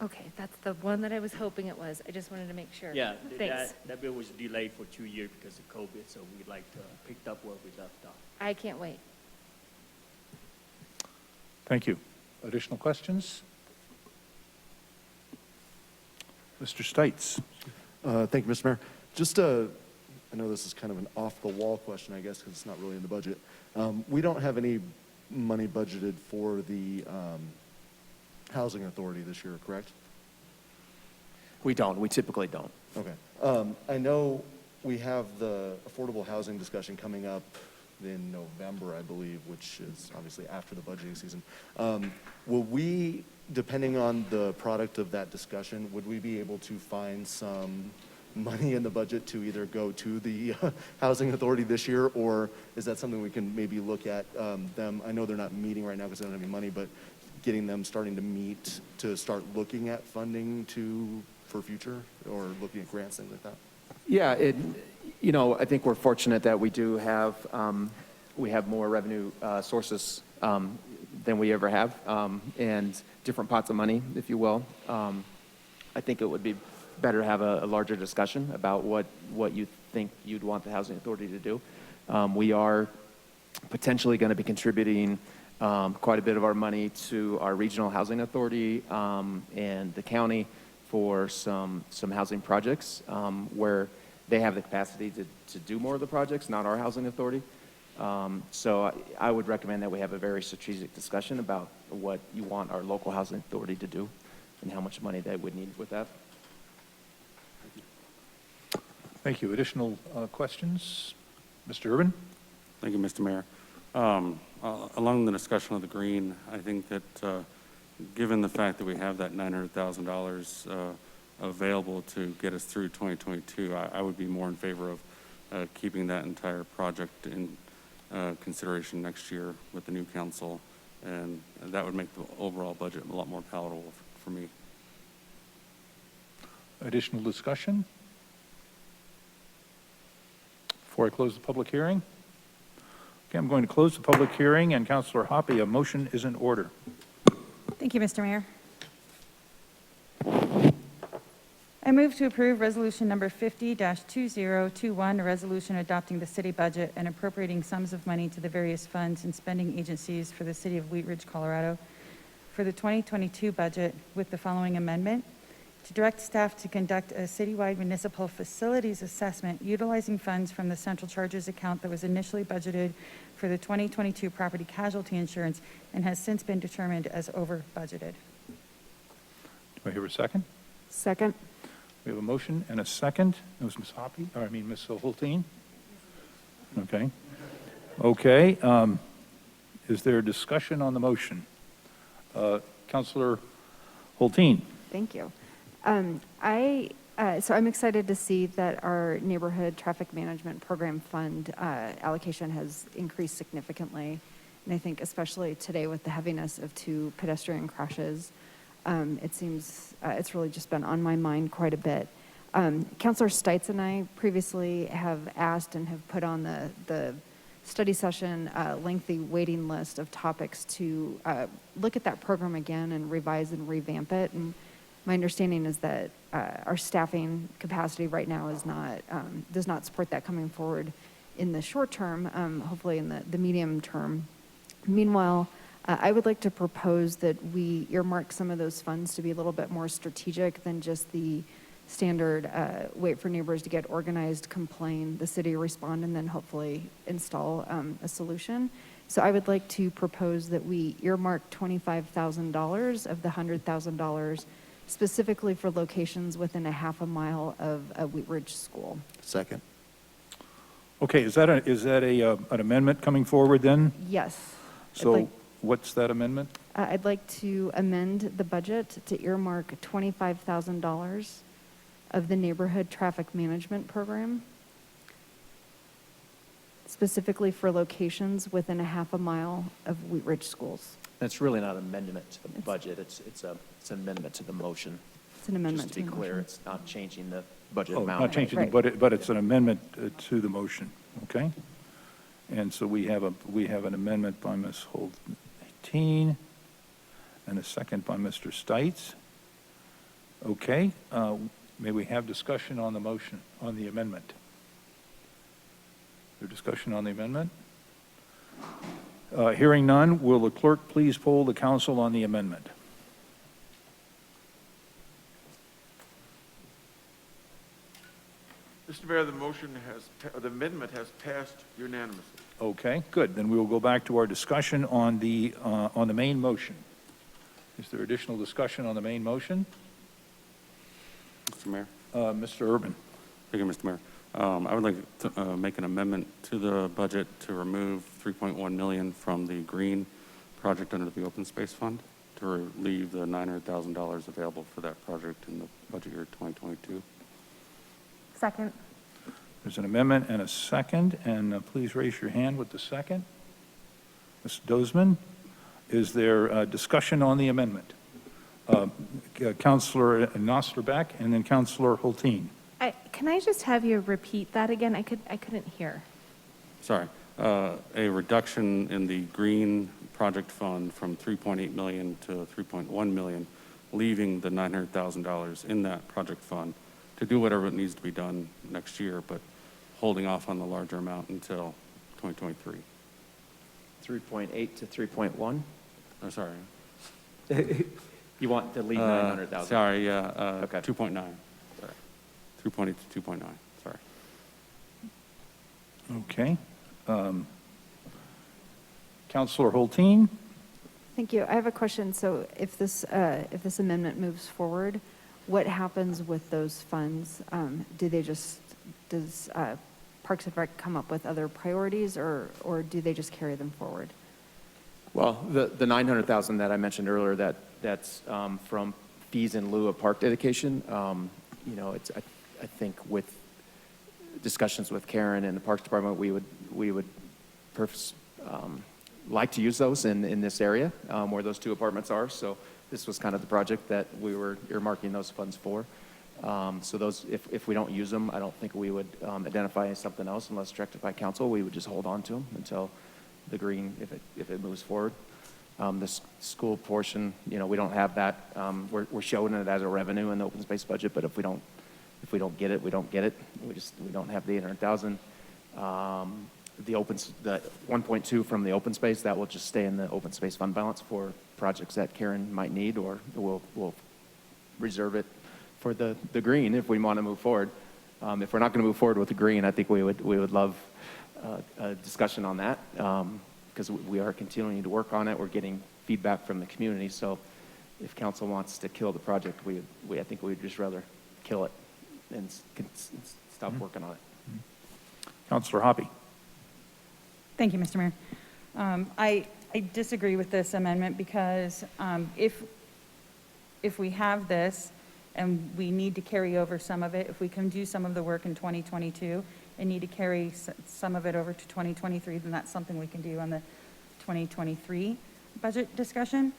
Okay, that's the one that I was hoping it was. I just wanted to make sure. Yeah, Thanks. that bill was delayed for 2 years because of COVID, so we'd like to pick up where we left off. I can't wait. Thank you. Additional questions? Mr. Stites. Thank you, Mr. Mayor. Just I know this is kind of an off-the-wall question, I guess, because it's not really in the budget. We don't have any money budgeted for the housing authority this year, correct? We don't. We typically don't. Okay. I know we have the affordable housing discussion coming up in November, I believe, which is obviously after the budgeting season. Will we, depending on the product of that discussion, would we be able to find some money in the budget to either go to the housing authority this year, or is that something we can maybe look at them? I know they're not meeting right now because they don't have any money, but getting them starting to meet to start looking at funding for future, or looking at grants, things like that? Yeah, I think we're fortunate that we do have, we have more revenue sources than we ever have, and different pots of money, if you will. I think it would be better to have a larger discussion about what you think you'd want the housing authority to do. We are potentially going to be contributing quite a bit of our money to our regional housing authority and the county for some housing projects where they have the capacity to do more of the projects, not our housing authority. So I would recommend that we have a very strategic discussion about what you want our local housing authority to do and how much money they would need with that. Thank you. Additional questions? Mr. Urban? Thank you, Mr. Mayor. Along the discussion of the green, I think that given the fact that we have that $900,000 available to get us through 2022, I would be more in favor of keeping that entire project in consideration next year with the new council, and that would make the overall budget a lot more palatable for me. Additional discussion? Before I close the public hearing? Okay, I'm going to close the public hearing, and Councilor Hoppe, a motion is in order. Thank you, Mr. Mayor. I move to approve Resolution Number 50-2021, a resolution adopting the city budget and appropriating sums of money to the various funds and spending agencies for the city of Wheatridge, Colorado for the 2022 budget with the following amendment: to direct staff to conduct a citywide municipal facilities assessment utilizing funds from the central charges account that was initially budgeted for the 2022 property casualty insurance and has since been determined as over budgeted. Do I hear a second? Second. We have a motion and a second. It was Ms. Hoppe, or I mean Ms. Hulteen? Okay. Okay. Is there discussion on the motion? Councilor Hulteen? Thank you. So I'm excited to see that our neighborhood traffic management program fund allocation has increased significantly. And I think especially today with the heaviness of 2 pedestrian crashes, it seems it's really just been on my mind quite a bit. Councilor Stites and I previously have asked and have put on the study session lengthy waiting list of topics to look at that program again and revise and revamp it. And my understanding is that our staffing capacity right now is not does not support that coming forward in the short term, hopefully in the medium term. Meanwhile, I would like to propose that we earmark some of those funds to be a little bit more strategic than just the standard wait for neighbors to get organized, complain, the city respond, and then hopefully install a solution. So I would like to propose that we earmark $25,000 of the $100,000 specifically for locations within a half a mile of a Wheatridge school. Second. Okay, is that an amendment coming forward then? Yes. So what's that amendment? I'd like to amend the budget to earmark $25,000 of the neighborhood traffic management program specifically for locations within a half a mile of Wheatridge schools. It's really not an amendment to the budget. It's an amendment to the motion. It's an amendment Just to be the clear, motion. it's not changing the budget Oh, amount. not changing, Right. but it's an amendment to the motion, okay? And so we have an amendment by Ms. Hulteen and a second by Mr. Stites. Okay, may we have discussion on the motion, on the amendment? Is there discussion on the amendment? Hearing none, will the clerk please poll the council on the amendment? Mr. Mayor, the the amendment has passed unanimously. Okay, good. Then we will go back to our discussion on the main motion. Is there additional discussion on the main motion? Mr. Mayor. Mr. Urban? Thank you, Mr. Mayor. I would like to make an amendment to the budget to remove $3.1 million from the green project under the open space fund to leave the $900,000 available for that project in the budget year 2022. Second. There's an amendment and a second, and please raise your hand with the second. Ms. Dozman, is there discussion on the amendment? Councilor Nosterbeck and then Councilor Hulteen. Can I just have you repeat that again? I couldn't hear. Sorry, a reduction in the green project fund from 3.8 million to 3.1 million, leaving the $900,000 in that project fund to do whatever it needs to be done next year, but holding off on the larger amount until 2023. 3.8 to 3.1? Oh, sorry. You want to leave 900,000? Sorry, yeah, Okay. 2.9. Sorry. 3.8 to 2.9, sorry. Okay. Councilor Hulteen? Thank you. I have a question. So if this amendment moves forward, what happens with those funds? Does Parks and Rec come up with other priorities, or do they just carry them forward? Well, the 900,000 that I mentioned earlier, that's from fees in lieu of park dedication. You know, I think with discussions with Karen and the Parks Department, we would like to use those in this area where those two apartments are. So this was kind of the project that we were earmarking those funds for. So those, if we don't use them, I don't think we would identify as something else unless directed by council. We would just hold on to them until the green, if it moves forward. The school portion, you know, we don't have that. We're showing it as a revenue in the open space budget, but if we don't get it, we don't get it. We don't have the 800,000. The 1.2 from the open space, that will just stay in the open space fund balance for projects that Karen might need, or we'll reserve it for the green if we want to move forward. If we're not going to move forward with the green, I think we would love a discussion on that, because we are continuing to work on it. We're getting feedback from the community. So if council wants to kill the project, I think we'd just rather kill it and stop working on it. Councilor Hoppe? Thank you, Mr. Mayor. I disagree with this amendment because if we have this and we need to carry over some of it, if we can do some of the work in 2022 and need to carry some of it over to 2023, then that's something we can do on the 2023 budget discussion.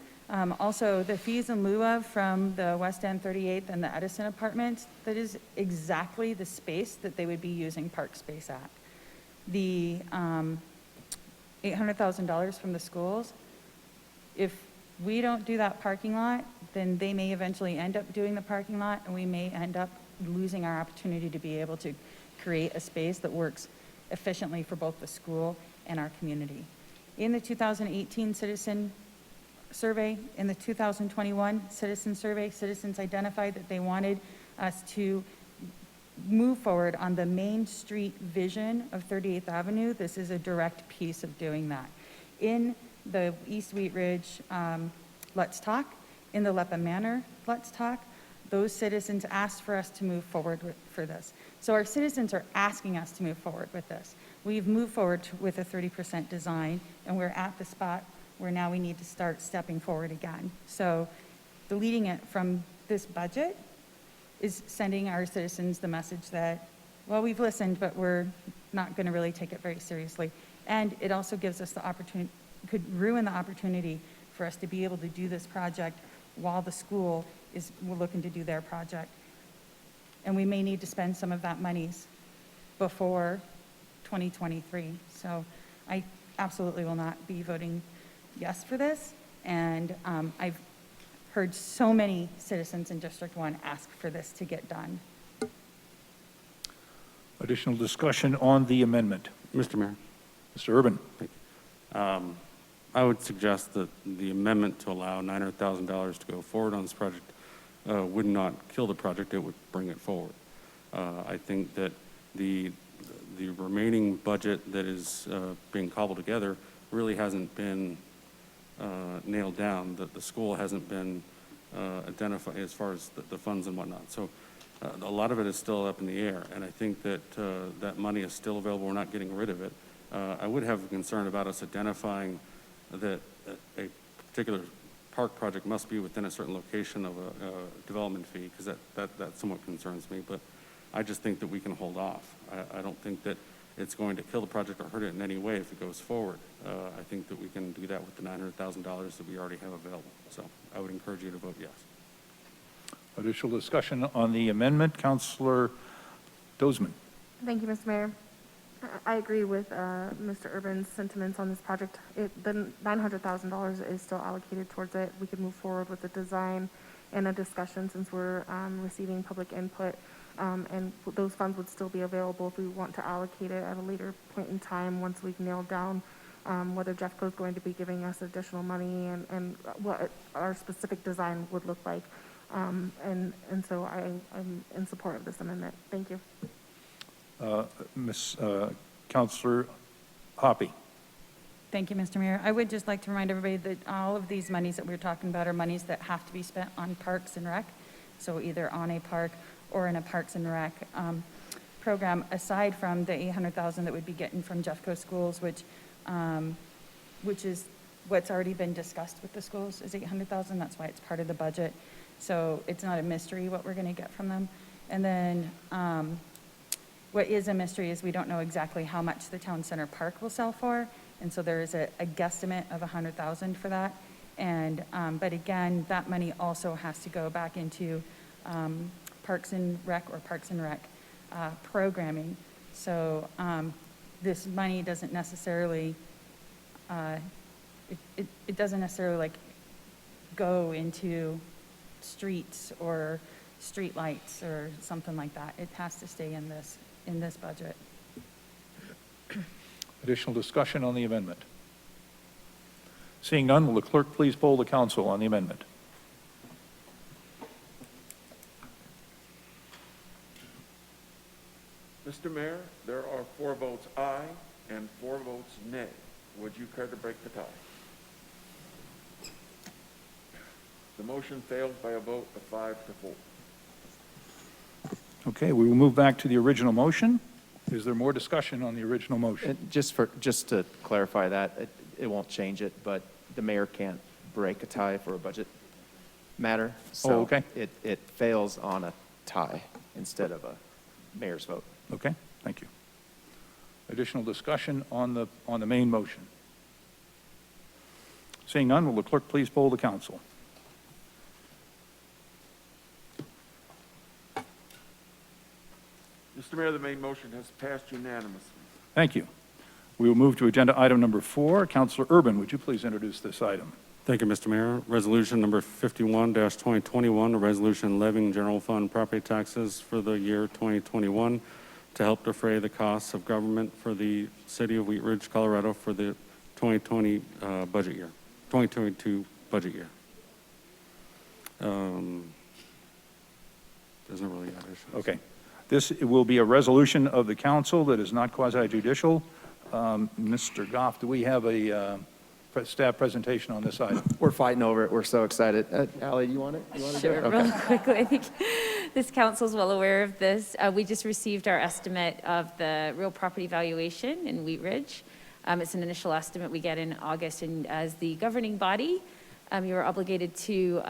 Also, the fees in lieu of from the West End 38th and the Edison apartments, that is exactly the space that they would be using park space at. The $800,000 from the schools, if we don't do that parking lot, then they may eventually end up doing the parking lot, and we may end up losing our opportunity to be able to create a space that works efficiently for both the school and our community. In the 2018 citizen survey, in the 2021 citizen survey, citizens identified that they wanted us to move forward on the Main Street vision of 38th Avenue. This is a direct piece of doing that. In the East Wheatridge Let's Talk, in the Lepa Manor Let's Talk, those citizens asked for us to move forward for this. So our citizens are asking us to move forward with this. We've moved forward with a 30% design, and we're at the spot where now we need to start stepping forward again. So deleting it from this budget is sending our citizens the message that, well, we've listened, but we're not going to really take it very seriously. And it also gives us the opportunity, could ruin the opportunity for us to be able to do this project while the school is looking to do their project. And we may need to spend some of that monies before 2023. So I absolutely will not be voting yes for this. And I've heard so many citizens in District 1 ask for this to get done. Additional discussion on the amendment. Mr. Mayor. Mr. Urban? I would suggest that the amendment to allow $900,000 to go forward on this project would not kill the project, it would bring it forward. I think that the remaining budget that is being cobbled together really hasn't been nailed down. The school hasn't been identified as far as the funds and whatnot. So a lot of it is still up in the air, and I think that that money is still available. We're not getting rid of it. I would have a concern about us identifying that a particular park project must be within a certain location of a development fee, because that somewhat concerns me. But I just think that we can hold off. I don't think that it's going to kill the project or hurt it in any way if it goes forward. I think that we can do that with the $900,000 that we already have available. So I would encourage you to vote yes. Additional discussion on the amendment. Councilor Dozman. Thank you, Mr. Mayor. I agree with Mr. Urban's sentiments on this project. The $900,000 is still allocated towards it. We could move forward with the design and a discussion since we're receiving public input, and those funds would still be available if we want to allocate it at a later point in time once we've nailed down whether Jeffco is going to be giving us additional money and what our specific design would look like. And so I'm in support of this amendment. Thank you. Councilor Hoppy. Thank you, Mr. Mayor. I would just like to remind everybody that all of these monies that we're talking about are monies that have to be spent on Parks and Rec, so either on a park or in a Parks and Rec program, aside from the $800,000 that we'd be getting from Jeffco Schools, which is what's already been discussed with the schools, is $800,000. That's why it's part of the budget. So it's not a mystery what we're going to get from them. And then what is a mystery is we don't know exactly how much the town center park will sell for. And so there is a guesstimate of $100,000 for that. And, but again, that money also has to go back into Parks and Rec or Parks and Rec programming. So this money doesn't necessarily, it doesn't necessarily like go into streets or street lights or something like that. It has to stay in this budget. Additional discussion on the amendment. Seeing none, will the clerk please poll the council on the amendment? Mr. Mayor, there are 4 votes aye and 4 votes nay. Would you care to break the tie? The motion failed by a vote of 5 to 4. Okay, we will move back to the original motion. Is there more discussion on the original motion? And just to clarify that, it won't change it, but the mayor can't break a tie for a budget matter. So okay. It fails on a tie instead of a mayor's vote. Okay, thank you. Additional discussion on the main motion. Seeing none, will the clerk please poll the council? Mr. Mayor, the main motion has passed unanimously. Thank you. We will move to agenda item number 4. Councilor Urban, would you please introduce this item? Thank you, Mr. Mayor. Resolution number 51-2021, a resolution levying general fund property taxes for the year 2021 to help defray the costs of government for the city of Wheatridge, Colorado for the 2022 budget year. Doesn't really add issues. Okay. This will be a resolution of the council that is not quasi-judicial. Mr. Goff, do we have a staff presentation on this item? We're fighting over it. We're so excited. Ally, you want it? You want to do it? Sure, Okay. real quickly. I think this council's well aware of this. We just received our estimate of the real property valuation in Wheatridge. It's an initial estimate we get in August, and as the governing body, you are obligated to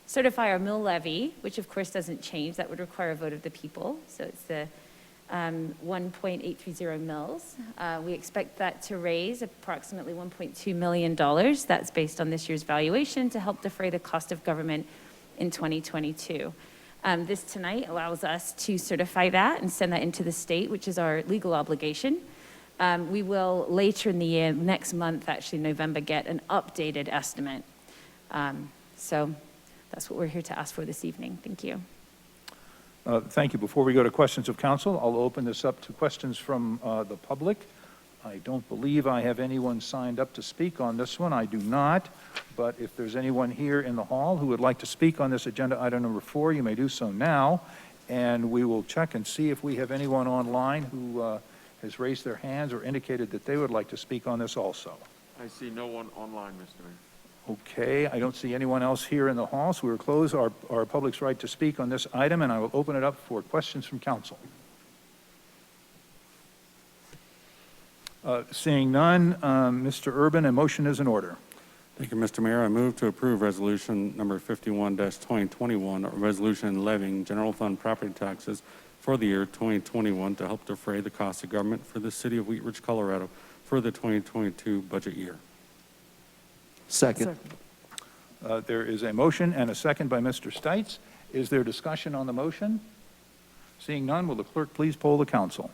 certify our mill levy, which of course doesn't change. That would require a vote of the people. So it's the 1.830 mills. We expect that to raise approximately $1.2 million. That's based on this year's valuation to help defray the cost of government in 2022. This tonight allows us to certify that and send that into the state, which is our legal obligation. We will later in the year, next month, actually November, get an updated estimate. So that's what we're here to ask for this evening. Thank you. Thank you. Before we go to questions of council, I'll open this up to questions from the public. I don't believe I have anyone signed up to speak on this one. I do not. But if there's anyone here in the hall who would like to speak on this agenda item number 4, you may do so now. and we will check and see if we have anyone online who has raised their hands or indicated that they would like to speak on this also. I see no one online, Mr. Mayor. Okay, I don't see anyone else here in the hall, so we will close our public's right to speak on this item, and I will open it up for questions from council. Seeing none, Mr. Urban, a motion is in order. Thank you, Mr. Mayor. I move to approve resolution number 51-2021, a resolution levying general fund property taxes for the year 2021 to help defray the cost of government for the city of Wheatridge, Colorado for the 2022 budget year. Second. There is a motion and a second by Mr. Stites. Is there discussion on the motion? Seeing none, will the clerk please poll the council?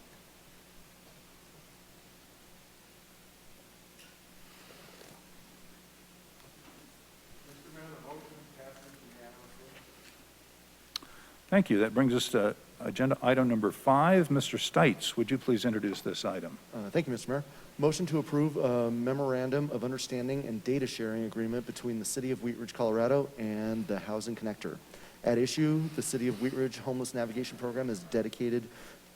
Thank you. That brings us to agenda item number 5. Mr. Stites, would you please introduce this item? Thank you, Mr. Mayor. Motion to approve a memorandum of understanding and data sharing agreement between the City of Wheatridge, Colorado and the Housing Connector. At issue, the City of Wheatridge Homeless Navigation Program is dedicated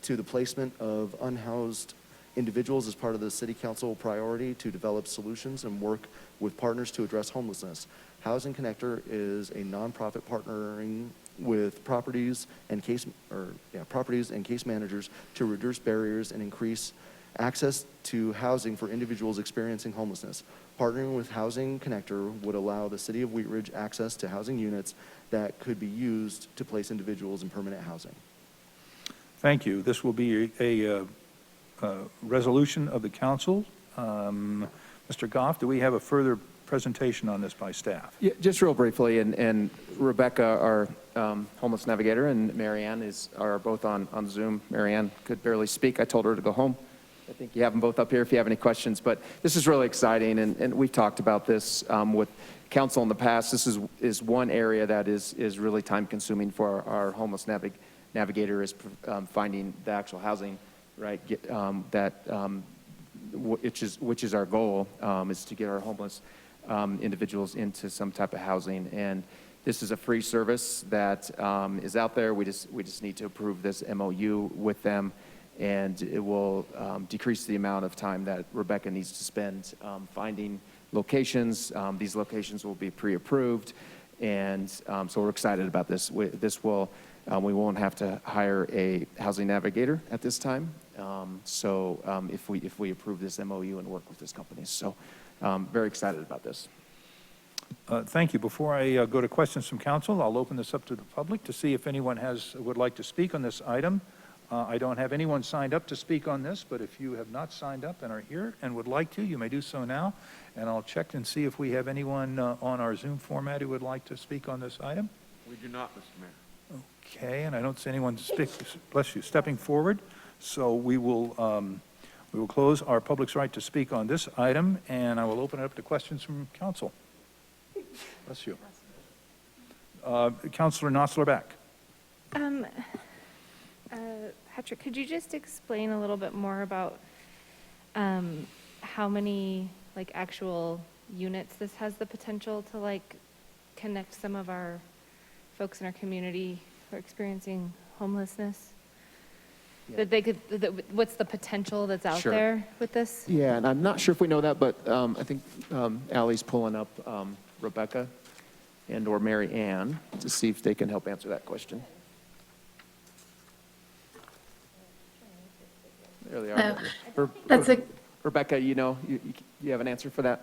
to the placement of unhoused individuals as part of the City Council priority to develop solutions and work with partners to address homelessness. Housing Connector is a nonprofit partnering with properties and case managers to reduce barriers and increase access to housing for individuals experiencing homelessness. Partnering with Housing Connector would allow the City of Wheatridge access to housing units that could be used to place individuals in permanent housing. Thank you. This will be a resolution of the council. Mr. Goff, do we have a further presentation on this by staff? Yeah, just real briefly, and Rebecca, our homeless navigator, and Marianne are both on Zoom. Marianne could barely speak. I told her to go home. I think you have them both up here if you have any questions, but this is really exciting, and we've talked about this with council in the past. This is one area that is really time consuming for our homeless navigator is finding the actual housing, right? Which is our goal, is to get our homeless individuals into some type of housing. And this is a free service that is out there. We just need to approve this MOU with them, and it will decrease the amount of time that Rebecca needs to spend finding locations. These locations will be pre-approved, and so we're excited about this. We won't have to hire a housing navigator at this time. If we approve this MOU and work with this company, so very excited about this. Thank you. Before I go to questions from council, I'll open this up to the public to see if anyone would like to speak on this item. I don't have anyone signed up to speak on this, but if you have not signed up and are here and would like to, you may do so now. And I'll check and see if we have anyone on our Zoom format who would like to speak on this item. We do not, Mr. Mayor. Okay, and I don't see anyone stepping forward. So we will close our public's right to speak on this item, and I will open it up to questions from council. Bless you. Councilor Nosler-Beck. Patrick, could you just explain a little bit more about how many actual units this has the potential to connect some of our folks in our community who are experiencing homelessness? Yeah. What's the potential that's out Sure. there with this? Yeah, and I'm not sure if we know that, but I think Allie's pulling up Rebecca or Mary Ann to see if they can help answer that question. There they are. Rebecca, you have an answer for that?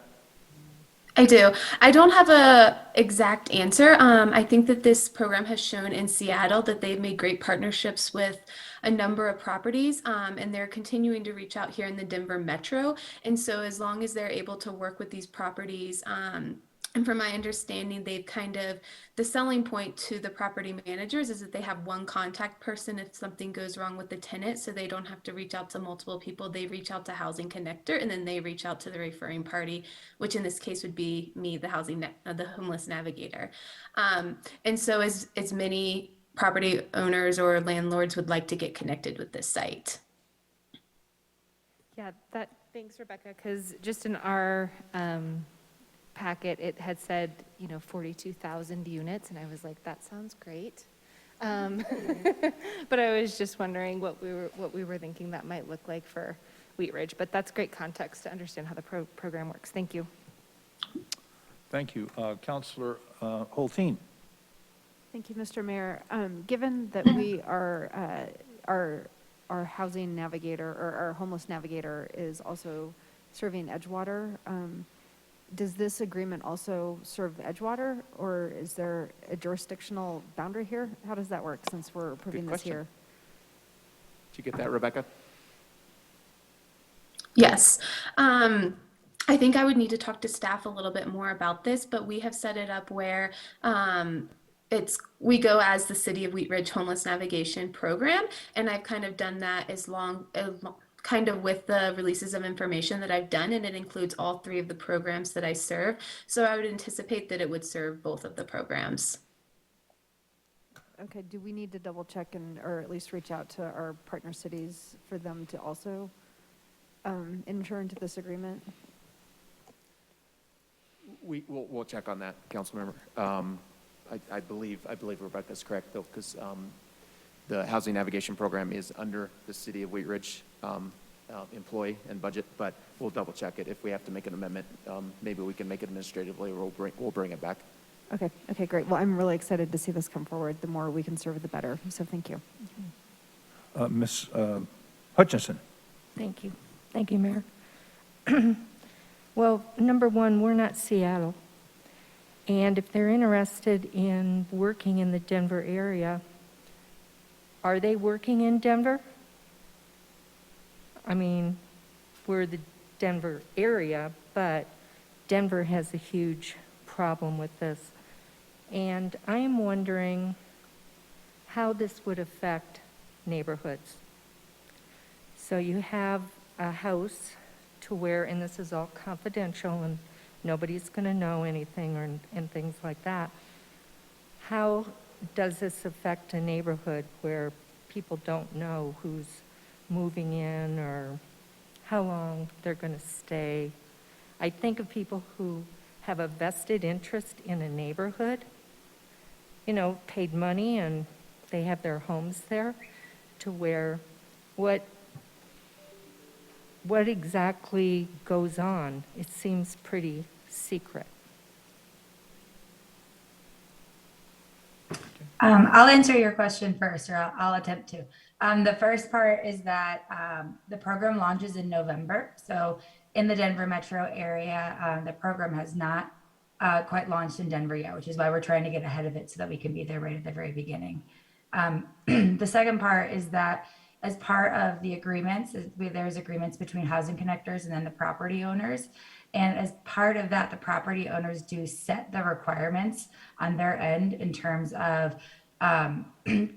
I do. I don't have a exact answer. I think that this program has shown in Seattle that they've made great partnerships with a number of properties, and they're continuing to reach out here in the Denver metro. And so as long as they're able to work with these properties, and from my understanding, the selling point to the property managers is that they have one contact person if something goes wrong with the tenant, so they don't have to reach out to multiple people. They reach out to Housing Connector, and then they reach out to the referring party, which in this case would be me, the homeless navigator. And so as many property owners or landlords would like to get connected with this site. Yeah, thanks, Rebecca, because just in our packet, it had said, 42,000 units, and I was like, that sounds great. But I was just wondering what we were thinking that might look like for Wheatridge. But that's great context to understand how the program works. Thank you. Thank you. Councilor Holteen. Thank you, Mr. Mayor. Given that we are, our housing navigator, or our homeless navigator is also serving Edgewater, does this agreement also serve Edgewater, or is there a jurisdictional boundary here? How does that work, since we're approving this question. here? Did you get that, Rebecca? Yes. I think I would need to talk to staff a little bit more about this, but we have set it up where we go as the City of Wheatridge Homeless Navigation Program, and I've kind of done that kind of with the releases of information that I've done, and it includes all 3 of the programs that I serve. So I would anticipate that it would serve both of the programs. Okay, do we need to double check or at least reach out to our partner cities for them to also enter into this agreement? We'll check on that, Councilmember. I believe Rebecca's correct, though, because the Housing Navigation Program is under the City of Wheatridge employee and budget, but we'll double check it. If we have to make an amendment, maybe we can make it administratively, or we'll bring it back. Okay, great. Well, I'm really excited to see this come forward. The more we can serve, the better. So thank you. Ms. Hutchinson. Thank you. Thank you, Mayor. Well, number one, we're not Seattle. And if they're interested in working in the Denver area, are they working in Denver? I mean, we're the Denver area, but Denver has a huge problem with this. And I am wondering how this would affect neighborhoods. So you have a house to where, and this is all confidential and nobody's going to know anything and things like that. How does this affect a neighborhood where people don't know who's moving in or how long they're going to stay? I think of people who have a vested interest in a neighborhood, paid money and they have their homes there, to where what exactly goes on? It seems pretty secret. I'll answer your question first, or I'll attempt to. The first part is that the program launches in November. So in the Denver metro area, the program has not quite launched in Denver yet, which is why we're trying to get ahead of it so that we can be there right at the very beginning. The second part is that as part of the agreements, there's agreements between housing connectors and then the property owners. And as part of that, the property owners do set the requirements on their end in terms of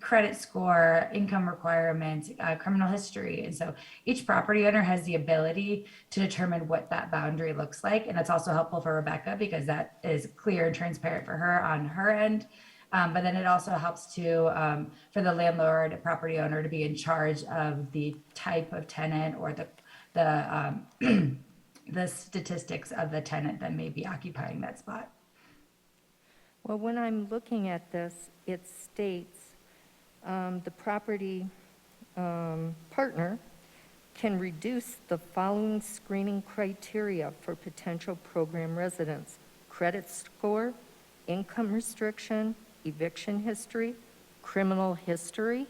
credit score, income requirements, criminal history. And so each property owner has the ability to determine what that boundary looks like. And that's also helpful for Rebecca because that is clear and transparent for her on her end. But then it also helps to, for the landlord, property owner to be in charge of the type of tenant or the statistics of the tenant that may be occupying that spot. Well, when I'm looking at this, it states the property partner can reduce the following screening criteria for potential program residents: credit score, income restriction, eviction history, criminal history.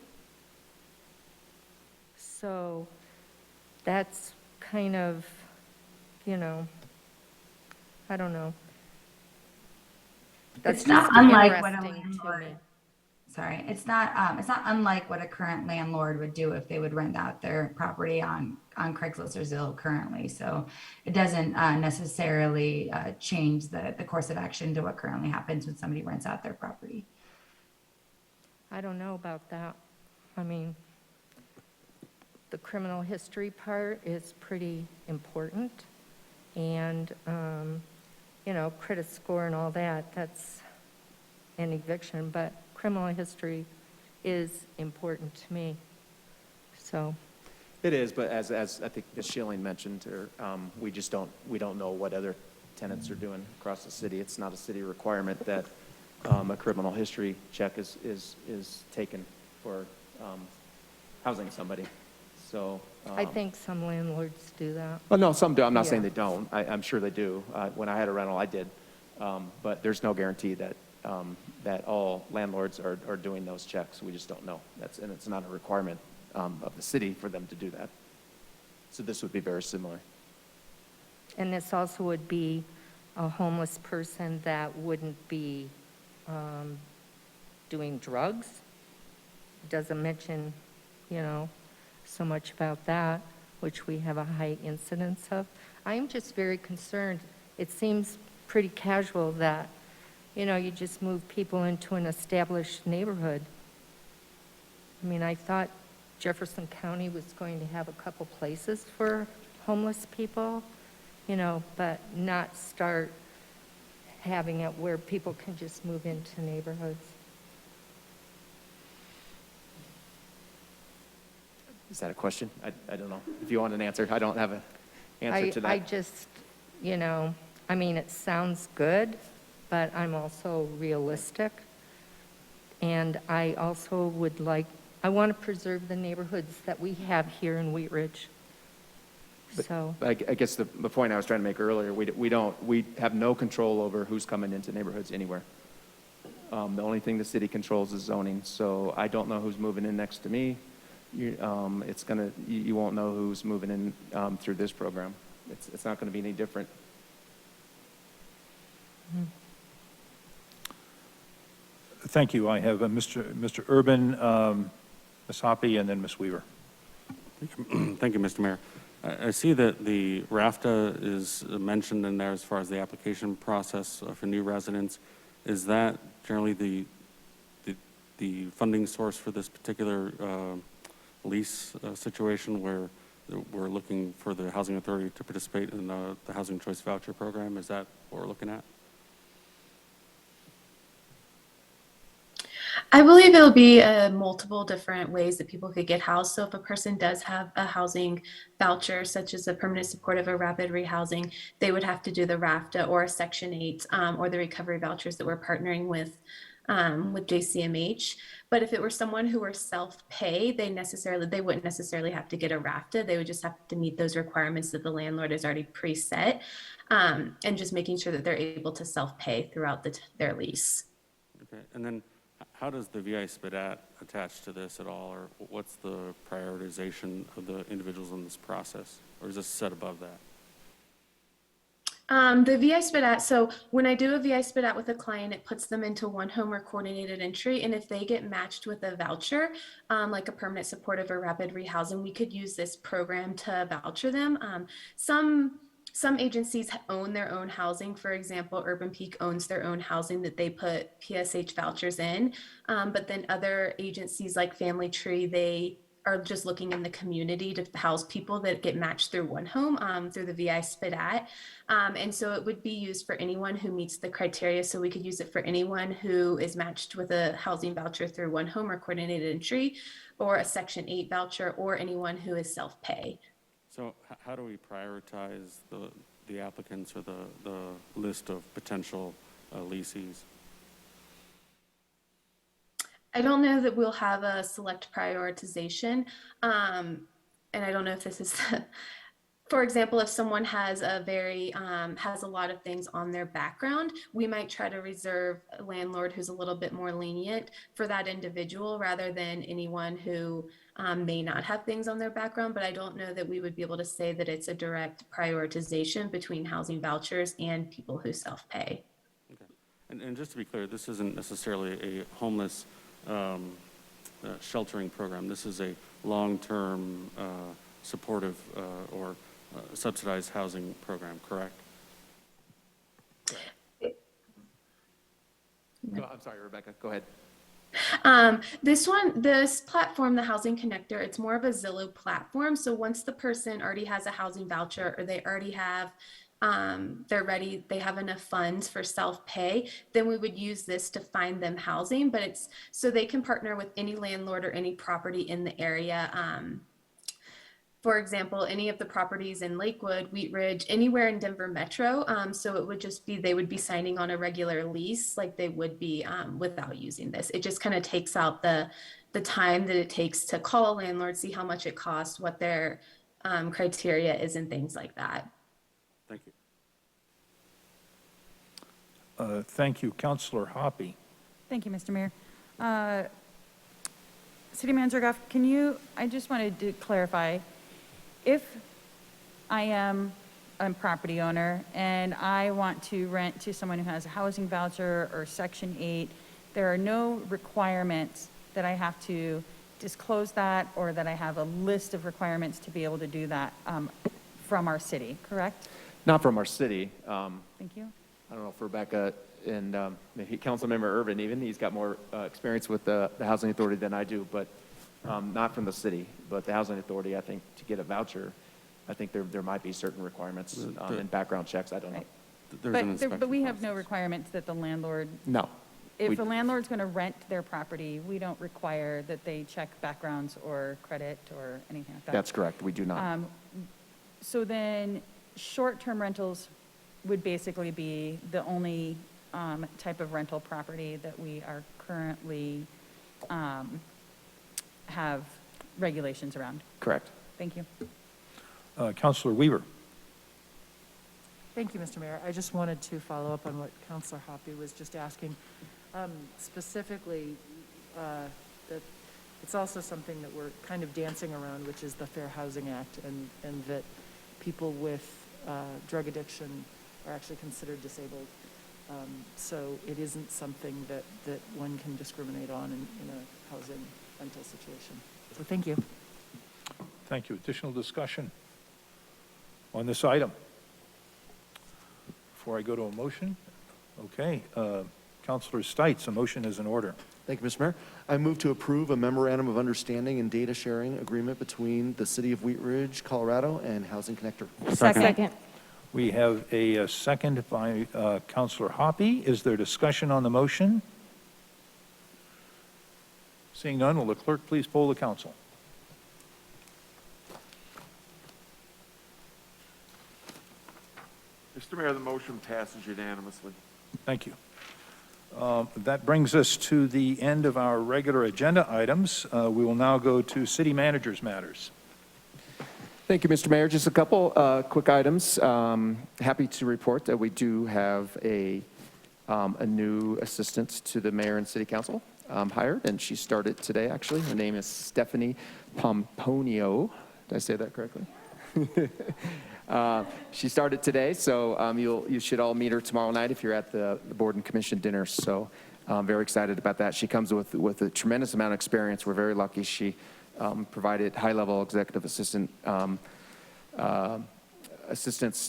So that's kind of, I don't know. That's It's not just unlike what a interesting to me. Sorry, it's not unlike what a current landlord would do if they would rent out their property on Craigslist or Zillow currently. So it doesn't necessarily change the course of action to what currently happens when somebody rents out their property. I don't know about that. I mean, the criminal history part is pretty important. And, credit score and all that, that's an eviction, but criminal history is important to me. So. It is, but as I think Ms. Schilling mentioned, we don't know what other tenants are doing across the city. It's not a city requirement that a criminal history check is taken for housing somebody. So. I think some landlords do that. Well, no, some do. I'm not Yeah. saying they don't. I'm sure they do. When I had a rental, I did. But there's no guarantee that, that all landlords are doing those checks. We just don't know. And it's not a requirement of the city for them to do that. So this would be very similar. And this also would be a homeless person that wouldn't be doing drugs. Doesn't mention, so much about that, which we have a high incidence of. I am just very concerned. It seems pretty casual that, you just move people into an established neighborhood. I mean, I thought Jefferson County was going to have a couple places for homeless people, but not start having it where people can just move into neighborhoods. Is that a question? I don't know. If you want an answer, I don't have an answer to that. I just, I mean, it sounds good, but I'm also realistic. And I also I want to preserve the neighborhoods that we have here in Wheatridge. So, I guess the point I was trying to make earlier, we have no control over who's coming into neighborhoods anywhere. The only thing the city controls is zoning. So I don't know who's moving in next to me. You won't know who's moving in through this program. It's not going to be any different. Thank you. I have Mr. Urban, Ms. Hoppy, and then Ms. Weaver. Thank you, Mr. Mayor. I see that the RAFTA is mentioned in there as far as the application process for new residents. Is that generally the funding source for this particular lease situation where we're looking for the Housing Authority to participate in the Housing Choice Voucher Program? Is that what we're looking at? I believe it'll be multiple different ways that people could get housed. So if a person does have a housing voucher, such as a permanent supportive or rapid rehousing, they would have to do the RAFTA or a Section 8 or the recovery vouchers that we're partnering with JCMH. But if it were someone who were self-pay, they wouldn't necessarily have to get a RAFTA. They would just have to meet those requirements that the landlord has already preset, and just making sure that they're able to self-pay throughout their lease. Okay, and then how does the VI SPDAT attach to this at all, or what's the prioritization of the individuals in this process, or is this set above that? The VI SPDAT, so when I do a VI SPDAT with a client, it puts them into one home or coordinated entry. And if they get matched with a voucher, like a permanent supportive or rapid rehousing, we could use this program to voucher them. Some agencies own their own housing. For example, Urban Peak owns their own housing that they put PSH vouchers in. But then other agencies like Family Tree, they are just looking in the community to house people that get matched through one home through the VI SPDAT. And so it would be used for anyone who meets the criteria. So we could use it for anyone who is matched with a housing voucher through one home or coordinated entry, or a Section 8 voucher, or anyone who is self-pay. So how do we prioritize the applicants or the list of potential leasees? I don't know that we'll have a select prioritization. And I don't know if this is, for example, if someone has has a lot of things on their background, we might try to reserve a landlord who's a little bit more lenient for that individual rather than anyone who may not have things on their background. But I don't know that we would be able to say that it's a direct prioritization between housing vouchers and people who self-pay. Okay. And just to be clear, this isn't necessarily a homeless sheltering program. This is a long-term supportive or subsidized housing program, correct? I'm sorry, Rebecca, go ahead. This platform, the Housing Connector, it's more of a Zillow platform. So once the person already has a housing voucher, or they already have they have enough funds for self-pay, then we would use this to find them housing. But it's so they can partner with any landlord or any property in the area for example, any of the properties in Lakewood, Wheatridge, anywhere in Denver Metro. So it would just be, they would be signing on a regular lease like they would be without using this. It just kind of takes out the time that it takes to call a landlord, see how much it costs, what their criteria is, and things like that. Thank you. Thank you. Counselor Hoppy. Thank you, Mr. Mayor. City Manager Goff, I just wanted to clarify, if I am a property owner and I want to rent to someone who has a housing voucher or Section 8, there are no requirements that I have to disclose that, or that I have a list of requirements to be able to do that from our city, correct? Not from our city. Thank you. I don't know if Rebecca and maybe Councilmember Urban even, he's got more experience with the Housing Authority than I do, but not from the city. But the Housing Authority, I think, to get a voucher, I think there might be certain requirements and background checks. I don't know. But we have no requirements that the landlord, No. if a landlord's going to rent their property, we don't require that they check backgrounds or credit or anything like that. That's correct. We do not. So then, short-term rentals would basically be the only type of rental property that we are currently have regulations around. Correct. Thank you. Counselor Weaver. Thank you, Mr. Mayor. I just wanted to follow up on what Counselor Hoppy was just asking. Specifically, that it's also something that we're kind of dancing around, which is the Fair Housing Act, and that people with drug addiction are actually considered disabled. So it isn't something that one can discriminate on in a housing rental situation. So thank you. Thank you. Additional discussion on this item? Before I go to a motion? Okay. Counselor Stites, a motion is in order. Thank you, Mr. Mayor. I move to approve a memorandum of understanding and data sharing agreement between the City of Wheatridge, Colorado, and Housing Connector. Second. We have a second by Counselor Hoppy. Is there discussion on the motion? Seeing none, will the clerk please poll the council? Mr. Mayor, the motion passes unanimously. Thank you. That brings us to the end of our regular agenda items. We will now go to city managers' matters. Thank you, Mr. Mayor. Just a couple quick items. Happy to report that we do have a new assistant to the mayor and city council hired, and she started today, actually. Her name is Stephanie Pomponio. Did I say that correctly? She started today, so you should all meet her tomorrow night if you're at the board and commission dinner. So I'm very excited about that. She comes with a tremendous amount of experience. We're very lucky. She provided high-level executive assistance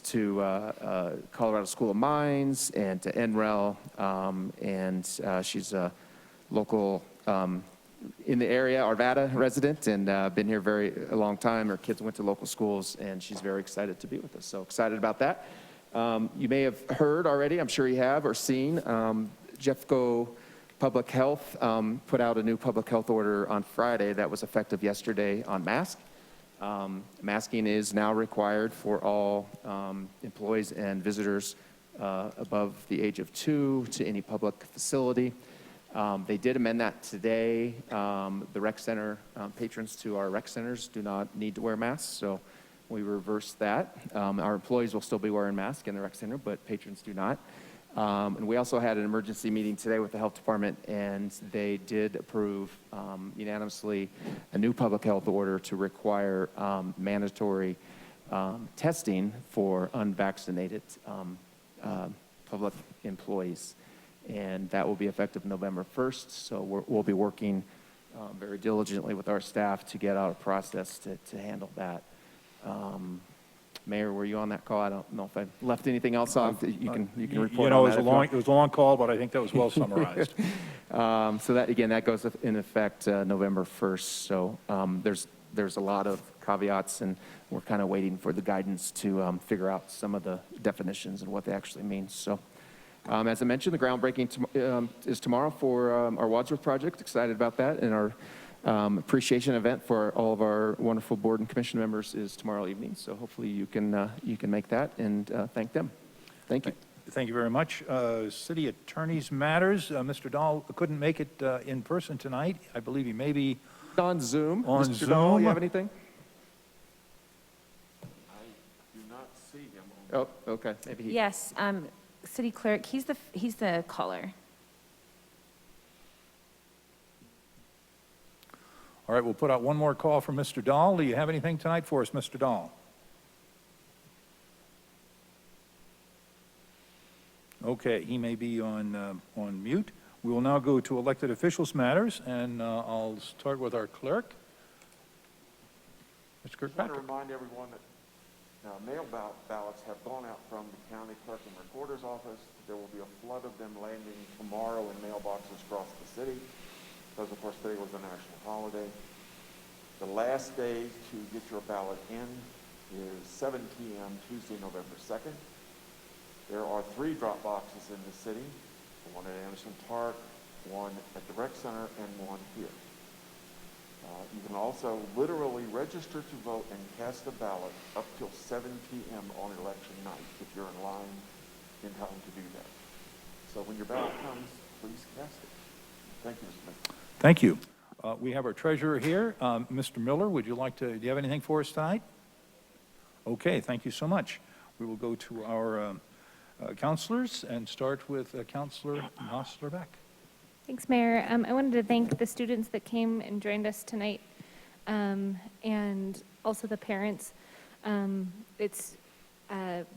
to Colorado School of Mines and to NREL, and she's a local in the area, Arvada resident, and been here a long time. Her kids went to local schools, and she's very excited to be with us. So excited about that. You may have heard already, I'm sure you have, or seen, Jeffco Public Health put out a new public health order on Friday that was effective yesterday on masks. Masking is now required for all employees and visitors above the age of 2 to any public facility. They did amend that today. The rec center patrons to our rec centers do not need to wear masks, so we reversed that. Our employees will still be wearing masks in the rec center, but patrons do not. And we also had an emergency meeting today with the health department, and they did approve unanimously a new public health order to require mandatory testing for unvaccinated public employees. And that will be effective November 1st. So we'll be working very diligently with our staff to get out a process to handle that. Mayor, were you on that call? I don't know if I left anything else off that you can report on that. It was a long call, but I think that was well summarized. So that, again, that goes in effect November 1st. So there's a lot of caveats, and we're kind of waiting for the guidance to figure out some of the definitions and what they actually mean. So as I mentioned, the groundbreaking is tomorrow for our Wadsworth project. Excited about that. And our appreciation event for all of our wonderful board and commission members is tomorrow evening. So hopefully you can make that and thank them. Thank you. Thank you very much. City Attorney's Matters, Mr. Dahl couldn't make it in person tonight. I believe he may be on Zoom. On Mr. Zoom. Dahl, you have anything? I do not see him on. Oh, okay. Maybe he. Yes, City Clerk, he's the caller. All right, we'll put out one more call for Mr. Dahl. Do you have anything tonight for us, Mr. Dahl? Okay, he may be on mute. We will now go to elected officials matters, and I'll start with our clerk, Mr. I want to Kirkpatrick. remind everyone that mail ballots have gone out from the county clerk and recorder's office. There will be a flood of them landing tomorrow in mailboxes across the city, because of course today was a national holiday. The last day to get your ballot in is 7 p.m. Tuesday, November 2nd. There are 3 drop boxes in the city, one at Anderson Park, one at the Rec Center, and one here. You can also literally register to vote and cast a ballot up till 7 p.m. on election night if you're in line in time to do that. So when your ballot comes, please cast it. Thank you, Mr. Smith. Thank you. We have our treasurer here. Mr. Miller, do you have anything for us tonight? Okay, thank you so much. We will go to our counselors and start with Counselor Hostler-Beck. Thanks, Mayor. I wanted to thank the students that came and joined us tonight, and also the parents. It's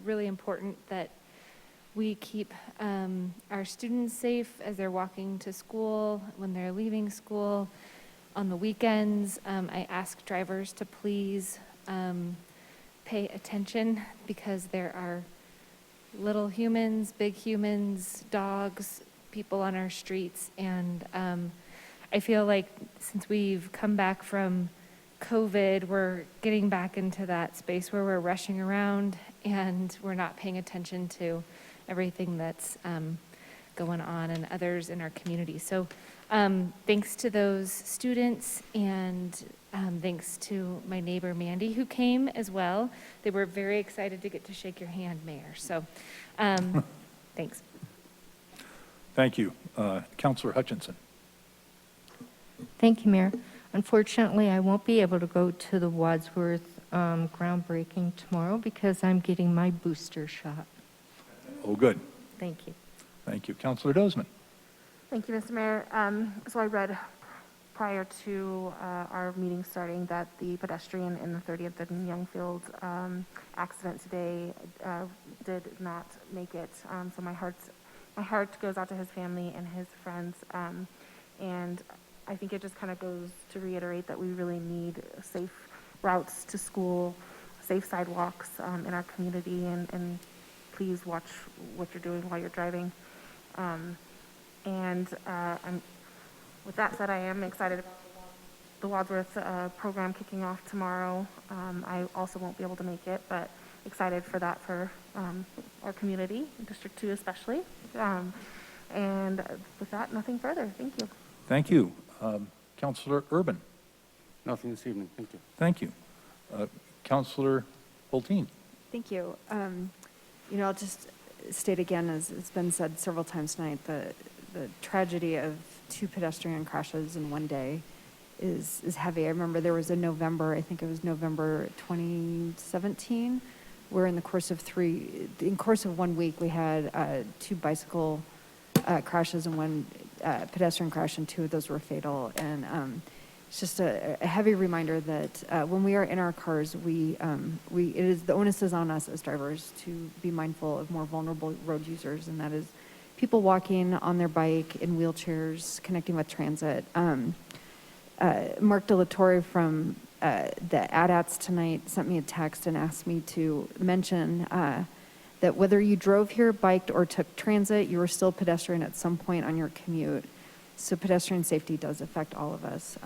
really important that we keep our students safe as they're walking to school, when they're leaving school, on the weekends. I ask drivers to please pay attention, because there are little humans, big humans, dogs, people on our streets, and I feel like since we've come back from COVID, we're getting back into that space where we're rushing around and we're not paying attention to everything that's going on and others in our community. So thanks to those students, and thanks to my neighbor Mandy, who came as well. They were very excited to get to shake your hand, Mayor. So thanks. Thank you. Counselor Hutchinson. Thank you, Mayor. Unfortunately, I won't be able to go to the Wadsworth groundbreaking tomorrow because I'm getting my booster shot. Oh, good. Thank you. Thank you. Counselor Dozeman. Thank you, Mr. Mayor. So I read prior to our meeting starting that the pedestrian in the 30th and Youngfield accident today did not make it. So my heart goes out to his family and his friends. And I think it just kind of goes to reiterate that we really need safe routes to school, safe sidewalks in our community, and please watch what you're doing while you're driving. With that said, I am excited about the Wadsworth program kicking off tomorrow. I also won't be able to make it, but excited for that for our community, District 2 especially. And with that, nothing further. Thank you. Thank you. Counselor Urban. Nothing this evening. Thank you. Thank you. Counselor Hulteen. Thank you. I'll just state again, as it's been said several times tonight, the tragedy of 2 pedestrian crashes in one day is heavy. I remember there was a November, I think it was November 2017, where in the course of 1 week, we had 2 bicycle crashes and 1 pedestrian crash, and 2 of those were fatal. And it's just a heavy reminder that when we are in our cars, the onus is on us as drivers to be mindful of more vulnerable road users, and that is people walking on their bike, in wheelchairs, connecting with transit. Mark DeLatorre from the ADATS tonight sent me a text and asked me to mention that whether you drove here, biked, or took transit, you were still pedestrian at some point on your commute. So pedestrian safety does affect all of us.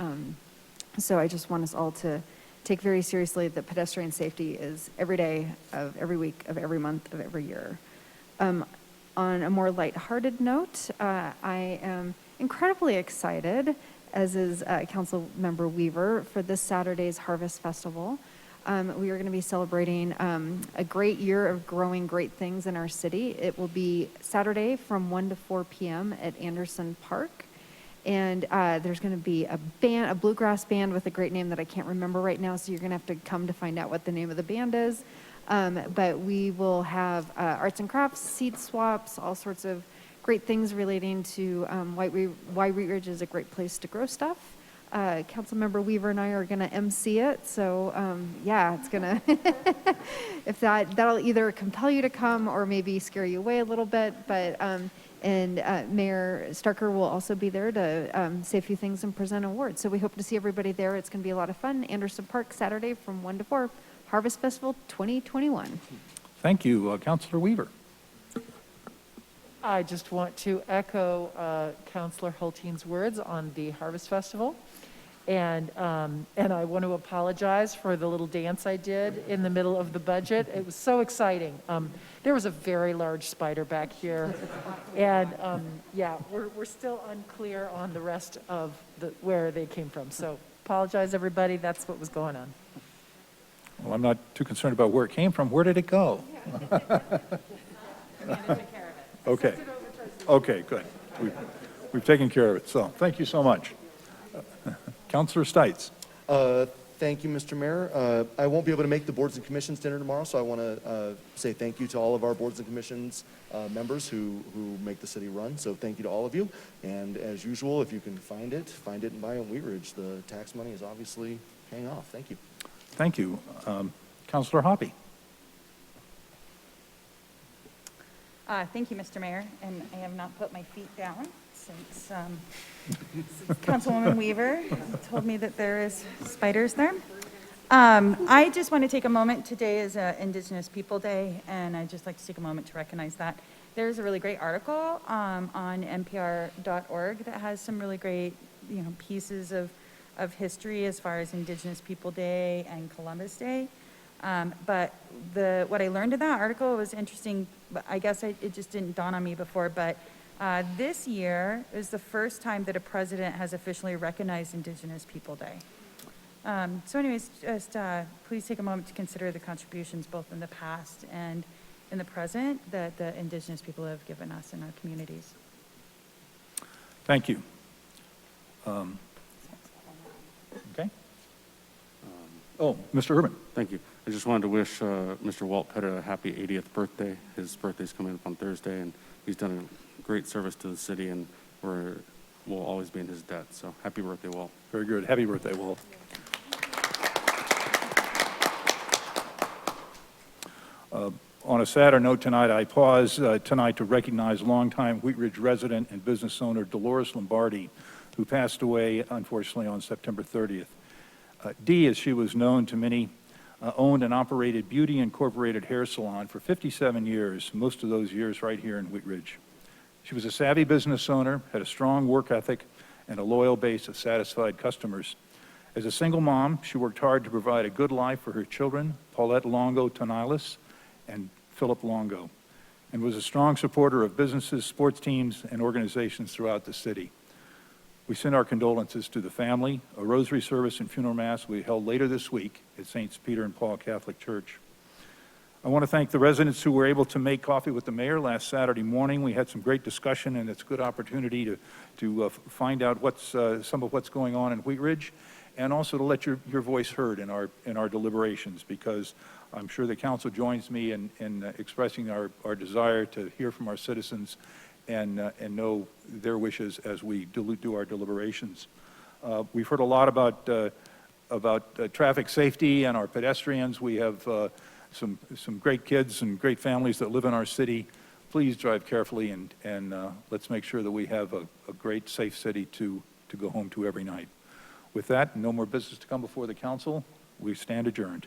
So I just want us all to take very seriously that pedestrian safety is every day of every week of every month of every year. On a more lighthearted note, I am incredibly excited as is Council Member Weaver, for this Saturday's Harvest Festival. We are going to be celebrating a great year of growing great things in our city. It will be Saturday from 1 to 4 p.m. at Anderson Park. And there's going to be a band, a bluegrass band with a great name that I can't remember right now, so you're going to have to come to find out what the name of the band is. But we will have arts and crafts, seed swaps, all sorts of great things relating to why Wheatridge is a great place to grow stuff. Councilmember Weaver and I are going to MC it, so yeah, it's going to, if that'll either compel you to come or maybe scare you away a little bit, but Mayor Starker will also be there to say a few things and present awards. So we hope to see everybody there. It's going to be a lot of fun. Anderson Park, Saturday from 1 to 4, Harvest Festival 2021. Thank you. Councilor Weaver. I just want to echo Councilor Hulteen's words on the Harvest Festival. And I want to apologize for the little dance I did in the middle of the budget. It was so exciting. There was a very large spider back here. And yeah, we're still unclear on the rest of where they came from. So apologize, everybody. That's what was going on. Well, I'm not too concerned about where it came from. Where did it go? Okay. Okay, good. We've taken care of it. So thank you so much. Councilor Stites. Thank you, Mr. Mayor. I won't be able to make the boards and commissions dinner tomorrow, so I want to say thank you to all of our boards and commissions members who make the city run. So thank you to all of you. And as usual, if you can find it and buy in Wheatridge. The tax money is obviously paying off. Thank you. Thank you. Councilor Hoppy. Thank you, Mr. Mayor, and I have not put my feet down since Councilwoman Weaver told me that there is spiders there. I just want to take a moment. Today is Indigenous People Day, and I'd just like to take a moment to recognize that. There's a really great article on npr.org that has some really great, pieces of history as far as Indigenous People Day and Columbus Day. But what I learned in that article was interesting. But I guess it just didn't dawn on me before, but this year is the first time that a president has officially recognized Indigenous People Day. So anyways, just please take a moment to consider the contributions both in the past and in the present that the Indigenous people have given us in our communities. Thank you. Okay. Oh, Mr. Urban. Thank you. I just wanted to wish Mr. Walt Pettit a happy 80th birthday. His birthday's coming up on Thursday, and he's done a great service to the city, and we'll always be in his debt. So happy birthday, Walt. Very good. Happy birthday, Walt. On a sadder note tonight, I pause tonight to recognize longtime Wheatridge resident and business owner Dolores Lombardi, who passed away, unfortunately, on September 30th. Dee, as she was known to many, owned and operated Beauty Incorporated Hair Salon for 57 years, most of those years right here in Wheatridge. She was a savvy business owner, had a strong work ethic, and a loyal base of satisfied customers. As a single mom, she worked hard to provide a good life for her children, Paulette Longo Tonilis and Philip Longo, and was a strong supporter of businesses, sports teams, and organizations throughout the city. We send our condolences to the family. A rosary service and funeral mass will be held later this week at St. Peter and Paul Catholic Church. I want to thank the residents who were able to make coffee with the mayor last Saturday morning. We had some great discussion, and it's a good opportunity to find out some of what's going on in Wheatridge, and also to let your voice heard in our deliberations, because I'm sure the council joins me in expressing our desire to hear from our citizens and know their wishes as we do our deliberations. We've heard a lot about traffic safety and our pedestrians. We have some great kids and great families that live in our city. Please drive carefully, and let's make sure that we have a great, safe city to go home to every night. With that, no more business to come before the council. We stand adjourned.